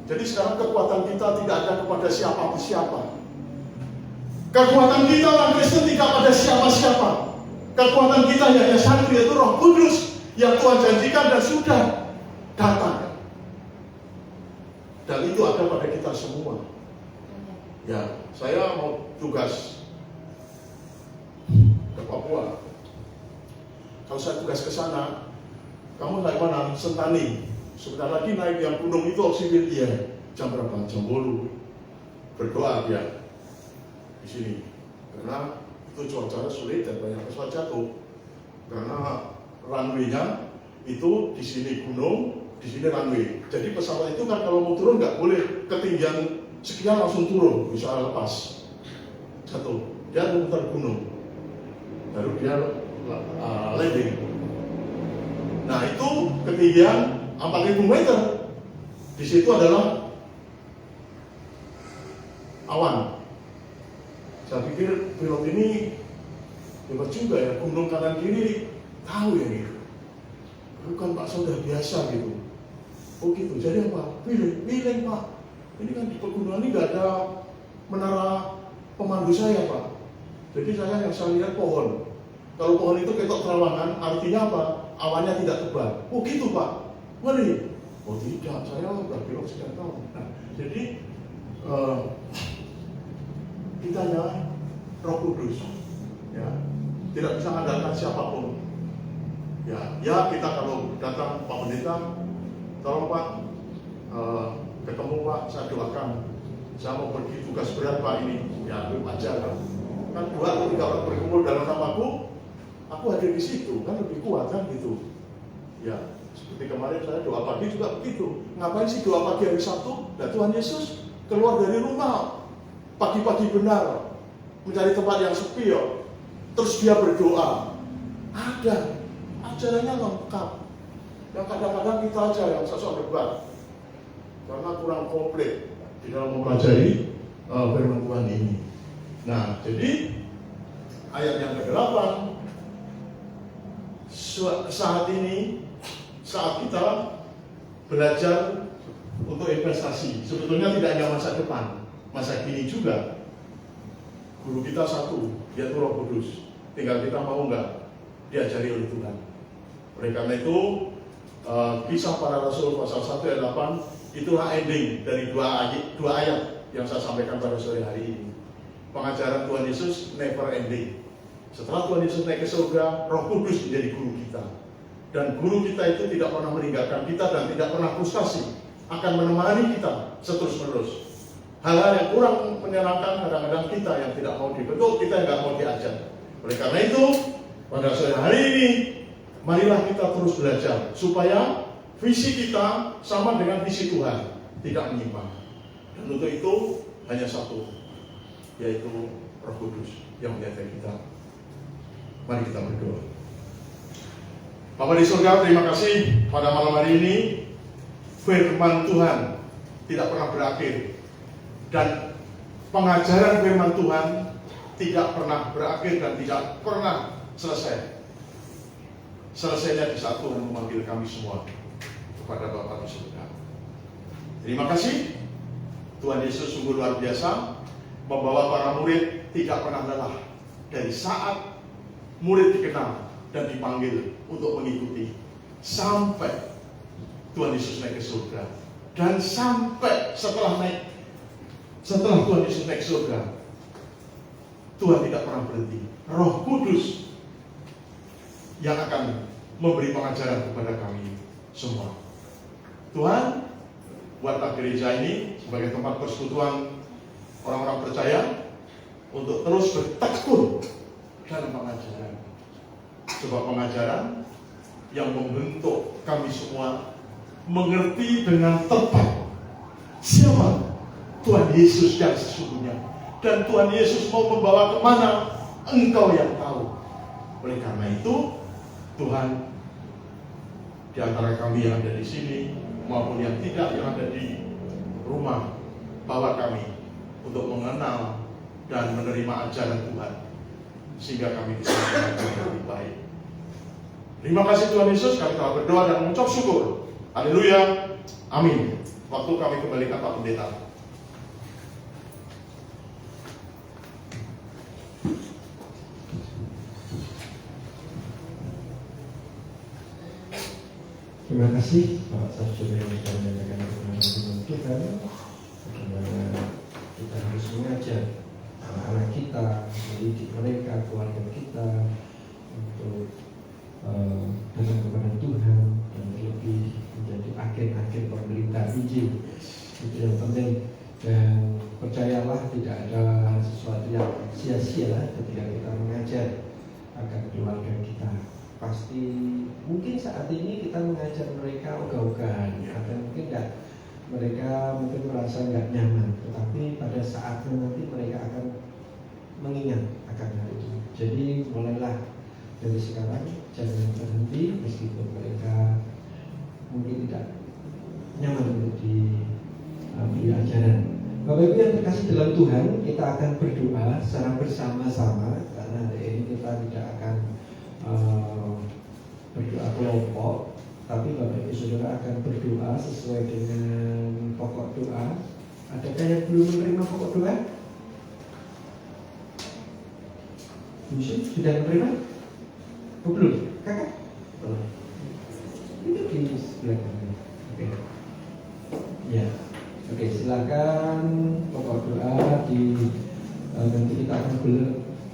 Jadi sekarang kekuatan kita tidak ada kepada siapa-siapa. Kekuatan kita orang Kristen tidak pada siapa-siapa. Kekuatan kita hanya satu, yaitu Roh Kudus yang Tuhan janjikan dan sudah datang. Dan itu ada pada kita semua. Ya, saya mau tugas ke Papua. Kalau saya tugas ke sana, kamu naik mana? Sentani. Sebentar lagi naik yang gunung itu oksigen dia. Jam berapa? Jam 8. Berdoa dia di sini. Karena itu cuaca sulit dan banyak pesawat jatuh. Karena runway-nya itu di sini gunung, di sini runway. Jadi pesawat itu kan kalau mau turun nggak boleh ketinggian sekian langsung turun, bisa lepas, jatuh. Dia memutar gunung, baru dia landing. Nah itu ketinggian 4.000 meter. Di situ adalah awan. Saya pikir pilot ini hebat juga ya, gunung kanan kiri tahu ya gitu. Bukan Pak sudah biasa gitu. Oh gitu. Jadi apa? Pilih Pak. Ini kan di pegunungan ini nggak ada menara pemandu saya Pak. Jadi yang saya lihat pohon. Kalau pohon itu ketok terawangan, artinya apa? Awannya tidak tebal. Oh gitu Pak. Ngeri. Oh tidak, saya udah pilot sekian tahun. Nah, jadi kita ya Roh Kudus, ya tidak bisa mengandalkan siapapun. Ya kita kalau datang Pak Pendeta, tolong Pak, ketemu Pak, saya doakan, saya mau pergi tugas berat Pak ini, ya itu aja kan 2 atau 3 orang berkumpul dalam namaku, aku hadir di situ, kan lebih kuat kan gitu. Ya, seperti kemarin saya doa pagi juga begitu. Ngapain sih doa pagi hari Sabtu? Nah, Tuhan Yesus keluar dari rumah pagi-pagi benar, mencari tempat yang sepi ya. Terus dia berdoa. Ada, ajarannya lengkap. Yang kadang-kadang kita aja yang sosok debat, karena kurang komplit di dalam mempelajari firman Tuhan ini. Nah, jadi ayat yang ke-8, saat ini, saat kita belajar untuk investasi, sebetulnya tidak hanya masa depan, masa kini juga. Guru kita satu, yaitu Roh Kudus. Tinggal kita mau enggak diajari oleh Tuhan. Oleh karena itu, Kisah Para Rasul pasal 1 ayat 8, itulah ending dari dua ayat yang saya sampaikan pada sore hari ini. Pengajaran Tuhan Yesus never ending. Setelah Tuhan Yesus naik ke surga, Roh Kudus menjadi guru kita. Dan guru kita itu tidak pernah meninggalkan kita dan tidak pernah frustasi, akan menemani kita seterus-menerus. Hal-hal yang kurang menyenangkan kadang-kadang kita yang tidak mau dibentuk, kita yang tidak mau diajar. Oleh karena itu, pada sore hari ini, marilah kita terus belajar supaya visi kita sama dengan visi Tuhan, tidak menyimpang. Dan untuk itu hanya satu, yaitu Roh Kudus yang menyertai kita. Mari kita berdoa. Bapa di surga, terima kasih pada malam hari ini firman Tuhan tidak pernah berakhir, dan pengajaran firman Tuhan tidak pernah berakhir dan tidak pernah selesai. Selesainya di saat Tuhan memanggil kami semua kepada Bapa di surga. Terima kasih, Tuhan Yesus sungguh luar biasa, membawa para murid tidak pernah lelah dari saat murid dikenal dan dipanggil untuk mengikuti sampai Tuhan Yesus naik ke surga. Dan sampai setelah Tuhan Yesus naik ke surga, Tuhan tidak pernah berhenti. Roh Kudus yang akan memberi pengajaran kepada kami semua. Tuhan, buatlah gereja ini sebagai tempat persekutuan orang-orang percaya untuk terus bertekun dalam pengajaran. Sebab pengajaran yang membentuk kami semua mengerti dengan tepat siapa Tuhan Yesus yang sesungguhnya. Dan Tuhan Yesus mau membawa kemana, Engkau yang tahu. Oleh karena itu, Tuhan, di antara kami yang ada di sini maupun yang tidak, yang ada di rumah, bawa kami untuk mengenal dan menerima ajaran Tuhan, sehingga kami bisa menjadi lebih baik. Terima kasih Tuhan Yesus, kami telah berdoa dan mengucap syukur. Haleluya, amin. Waktu kami kembalikan Pak Pendeta. Terima kasih Bapak Sarjana yang sudah menyampaikan firman Tuhan, bagaimana kita harus mengajar anak-anak kita, mendidik mereka, keluarga kita untuk datang kepada Tuhan dan lebih menjadi agen-agen pemberita Injil. Itu yang penting. Dan percayalah, tidak ada sesuatu yang sia-sia ketika kita mengajar agar keluarga kita. Pasti mungkin saat ini kita mengajar mereka ogah-ogahan, atau mungkin enggak, mereka mungkin merasa enggak nyaman, tetapi pada saatnya nanti mereka akan mengingat akan hal itu. Jadi mulailah dari sekarang, jangan berhenti meskipun mereka mungkin tidak nyaman untuk diberi ajaran. Bapak Ibu yang terkasih dalam Tuhan, kita akan berdoa secara bersama-sama, karena hari ini kita tidak akan berdoa kelompok, tapi Bapak Ibu Saudara akan berdoa sesuai dengan pokok doa. Adakah yang belum menerima pokok doa? Yusuf sudah menerima? Oh, belum? Kakak? Belum. Itu di sebelah kanan. Oke. Ya. Oke, silakan pokok doa nanti kita akan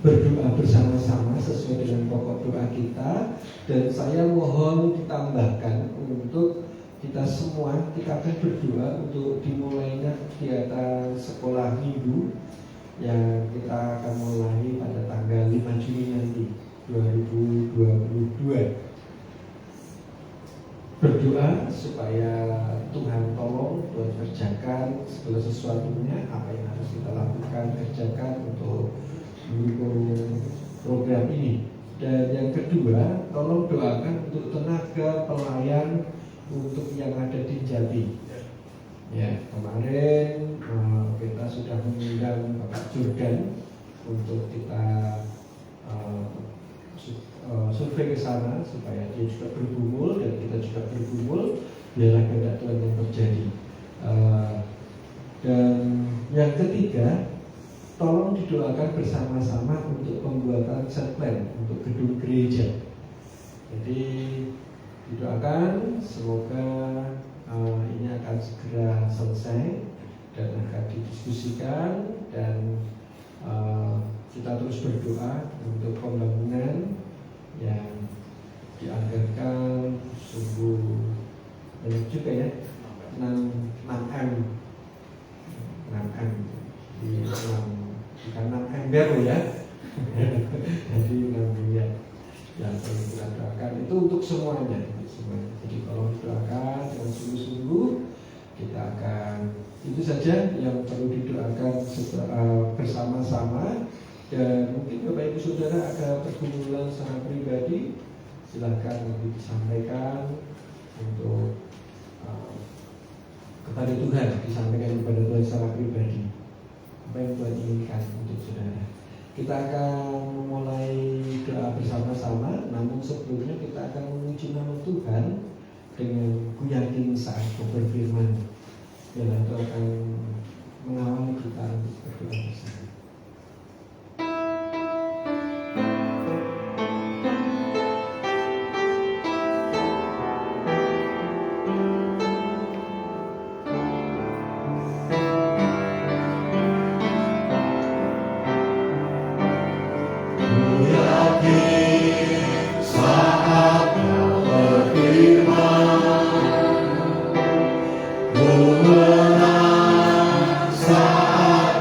berdoa bersama-sama sesuai dengan pokok doa kita. Dan saya mohon ditambahkan untuk kita semua, kita akan berdoa untuk dimulainya kegiatan sekolah minggu yang kita akan mulai pada tanggal 5 Juni nanti. 2022. Berdoa supaya Tuhan tolong buat kerjakan segala sesuatunya, apa yang harus kita lakukan, kerjakan untuk mendukung program ini. Dan yang kedua, tolong doakan untuk tenaga pelayan untuk yang ada di Jambi. Ya, kemarin kita sudah mengundang Bapak Jordan untuk kita survei ke sana supaya dia juga bergumul dan kita juga bergumul, biarlah kehendak Tuhan yang terjadi. Dan yang ketiga, tolong didoakan bersama-sama untuk pembuatan set plan untuk gedung gereja. Jadi didoakan semoga ini akan segera selesai dan akan didiskusikan, dan kita terus berdoa untuk pembangunan yang dianggarkan sungguh banyak juga ya, 6M di 6, bukan 6 ember ya. Jadi 6 miliar yang perlu kita doakan itu untuk semuanya. Jadi kalau didoakan dengan sungguh-sungguh, kita akan, itu saja yang perlu didoakan bersama-sama. Dan mungkin Bapak Ibu Saudara ada pergumulan secara pribadi, silakan nanti disampaikan untuk kepada Tuhan, disampaikan kepada Tuhan secara pribadi apa yang Tuhan inginkan untuk saudara. Kita akan memulai doa bersama-sama, namun sebelumnya kita akan memuji nama Tuhan dengan yakin saat berfirman. Dan itu akan mengawali kita untuk berdoa bersama. Saat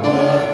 kau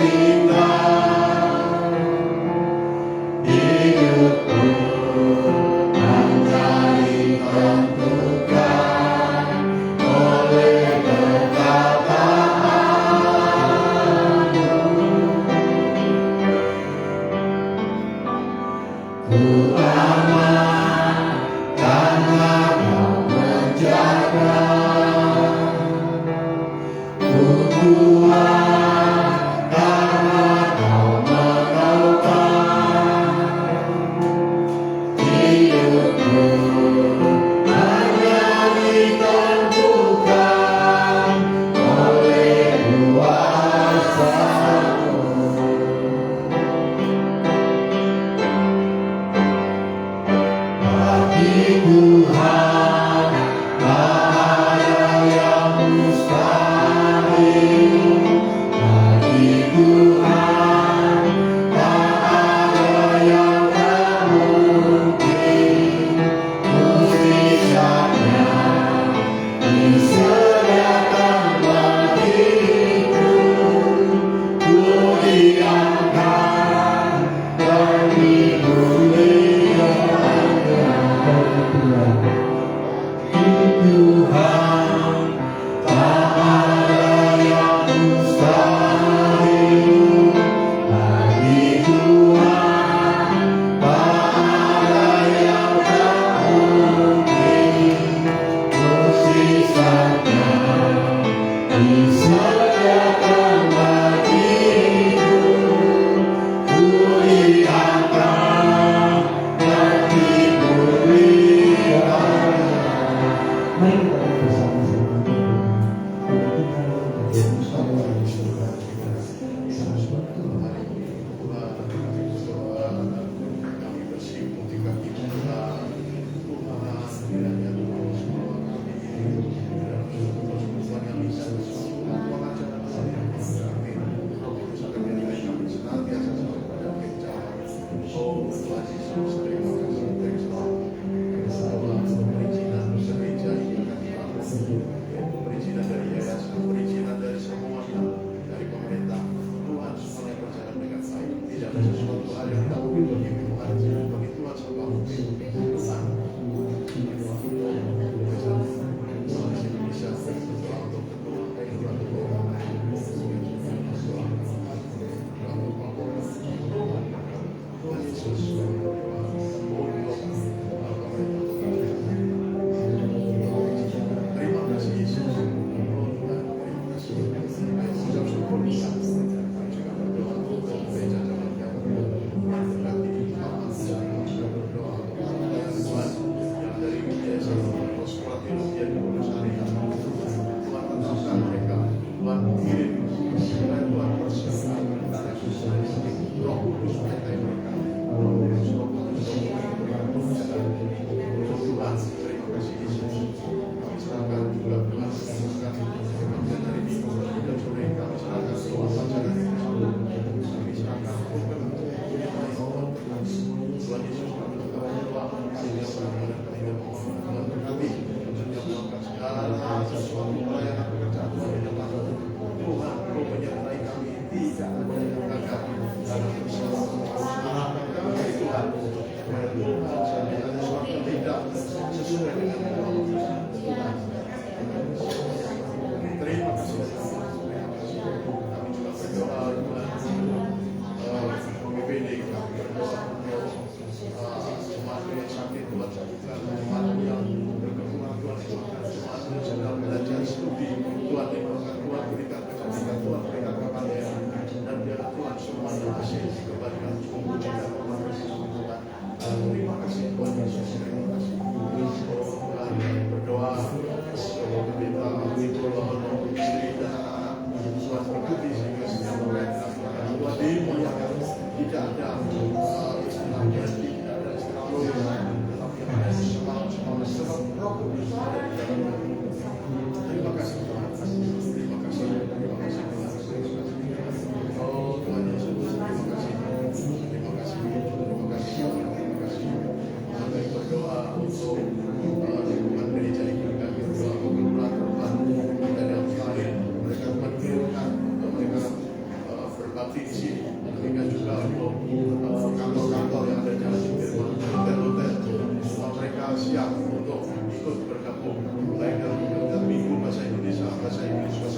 bergabung baik dalam minggu bahasa Indonesia, bahasa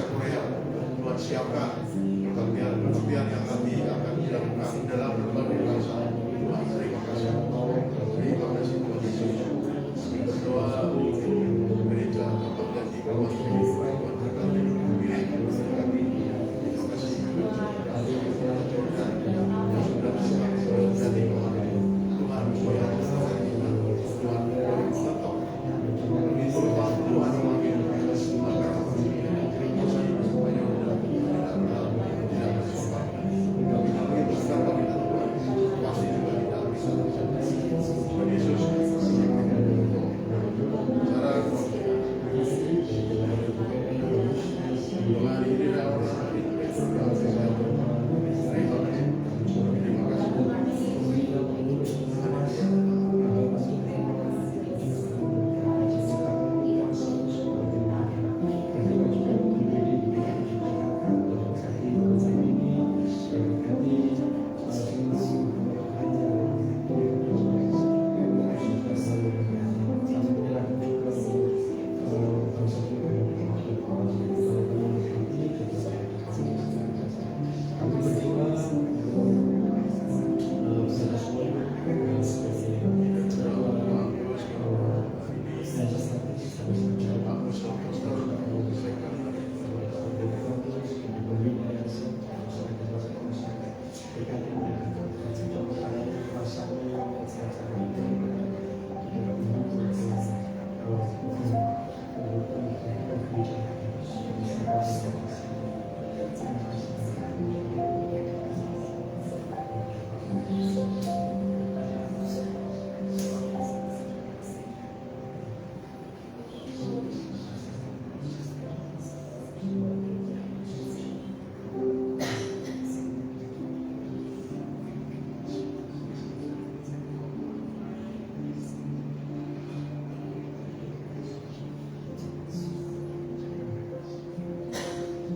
Korea. Tuhan siapkan pengertian yang nanti akan dilakukan dalam berbagai bahasa. Tuhan terima kasih. Terima kasih Tuhan Yesus. Kami berdoa untuk gereja tempat yang di bawah ini. Tuhan berkati diri. Terima kasih. Yang sudah bersemangat dari Tuhan. Tuhan supaya Tuhan menetap. Begitu Tuhan memanggil kita semua.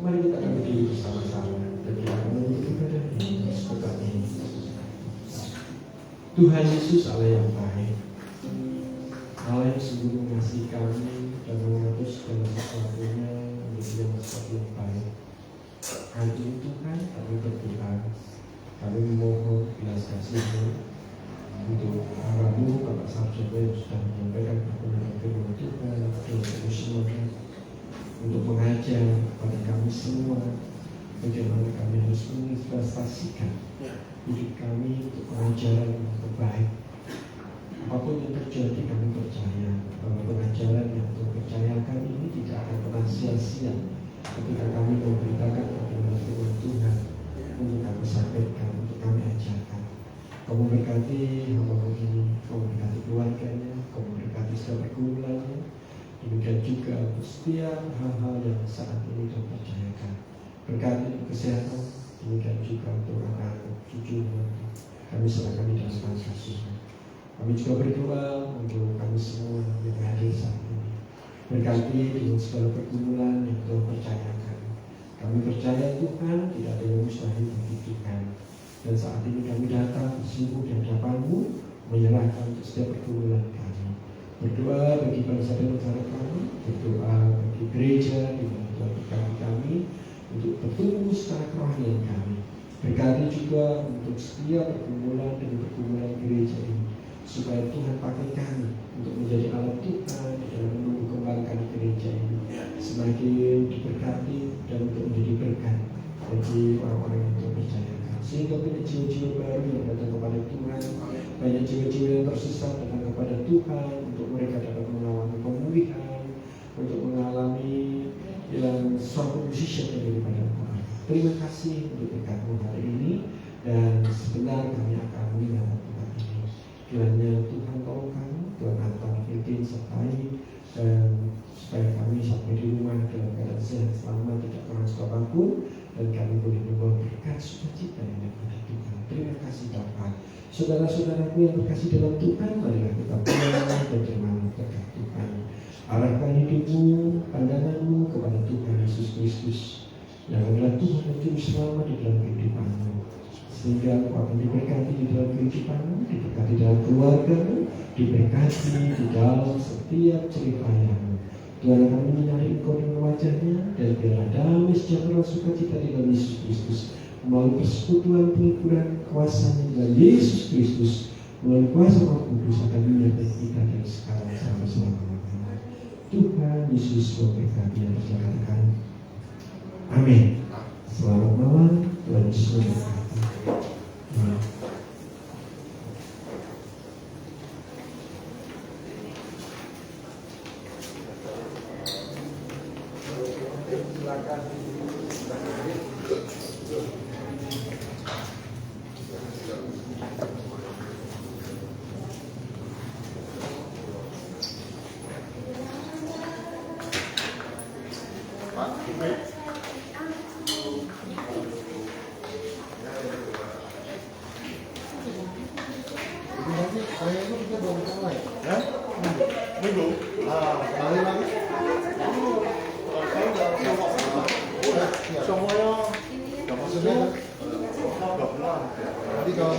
Mari kita akan berdiri bersama-sama dan kita akan menyebut ibadah ini seperti ini. Tuhan Yesus Allah yang baik, Allah yang sungguh mengasihi kami dan mengatur segala sesuatunya menjadi yang sesuatu yang baik. Hari ini Tuhan kami berdoa, kami memohon belas kasih-Mu untuk hamba-Mu Bapak Sarjana yang sudah menyampaikan perkenanan firman Tuhan dalam semuanya, untuk mengajar pada kami semua bagaimana kami harus menginvestasikan hidup kami untuk pengajaran yang terbaik. Apapun yang terjadi, kami percaya bahwa pengajaran yang Tuhan percayakan ini tidak akan pernah sia-sia ketika kami memberitakan bagaimana firman Tuhan untuk kami sampaikan, untuk kami ajarkan. Kamu berkati hamba-Mu ini, Kamu berkati keluarganya, Kamu berkati setiap pergumulannya. Demikian juga setiap hal-hal yang saat ini Tuhan percayakan. Berkati kesehatan, demikian juga untuk anak cucu kami serahkan di dalam kasih-Mu. Kami juga berdoa untuk kami semua yang hadir saat ini. Berkati dengan segala pergumulan yang Tuhan percayakan. Kami percaya Tuhan tidak ada yang mustahil bagi Tuhan. Dan saat ini kami datang bersungguh di hadapan-Mu, menyerahkan untuk setiap pergumulan kami. Berdoa bagi bangsa dan negara kami, berdoa bagi gereja di mana Tuhan berkati kami untuk bertumbuh secara kerohanian kami. Berkati juga untuk setiap pergumulan dan pergumulan gereja ini, supaya Tuhan pakai kami untuk menjadi alat Tuhan di dalam mengembangkan gereja ini semakin diberkati dan untuk menjadi berkat bagi orang-orang yang Tuhan percayakan. Sehingga banyak jiwa-jiwa baru yang datang kepada Tuhan, banyak jiwa-jiwa yang tersesat datang kepada Tuhan, untuk mereka dapat mengalami pemulihan, untuk mengalami suatu musician daripada Tuhan. Terima kasih untuk berkat-Mu hari ini, dan sebentar kami akan melihat tempat ini. Kiranya Tuhan tolong kami, Tuhan hantar pimpin sertai, dan supaya kami sampai di rumah dalam keadaan sehat selamat, tidak pernah apapun, dan kami boleh membawa berkat sukacita yang daripada Tuhan. Terima kasih Bapa. Saudara-saudaraku yang berkasih dalam Tuhan, marilah kita pulang dan terima berkat Tuhan. Arahkan hidupmu, pandanganmu kepada Tuhan Yesus Kristus yang adalah Tuhan dan Juru Selamat di dalam kehidupanmu, sehingga engkau akan diberkati di dalam kehidupanmu, diberkati dalam keluargamu, diberkati di dalam setiap ceripayanya. Tuhan akan menyinari engkau dengan wajahnya, dan biarlah damai sejahtera sukacita di dalam Yesus Kristus, melalui persekutuan penghiburan kuasanya di dalam Yesus Kristus, melalui kuasa Roh Kudus akan menyertai kita dari sekarang sampai selama-lamanya. Tuhan Yesus memberkati dan katakan amin. Selamat malam, Tuhan Yesus memberkati. Amin. Semuanya, maksudnya, nanti kalau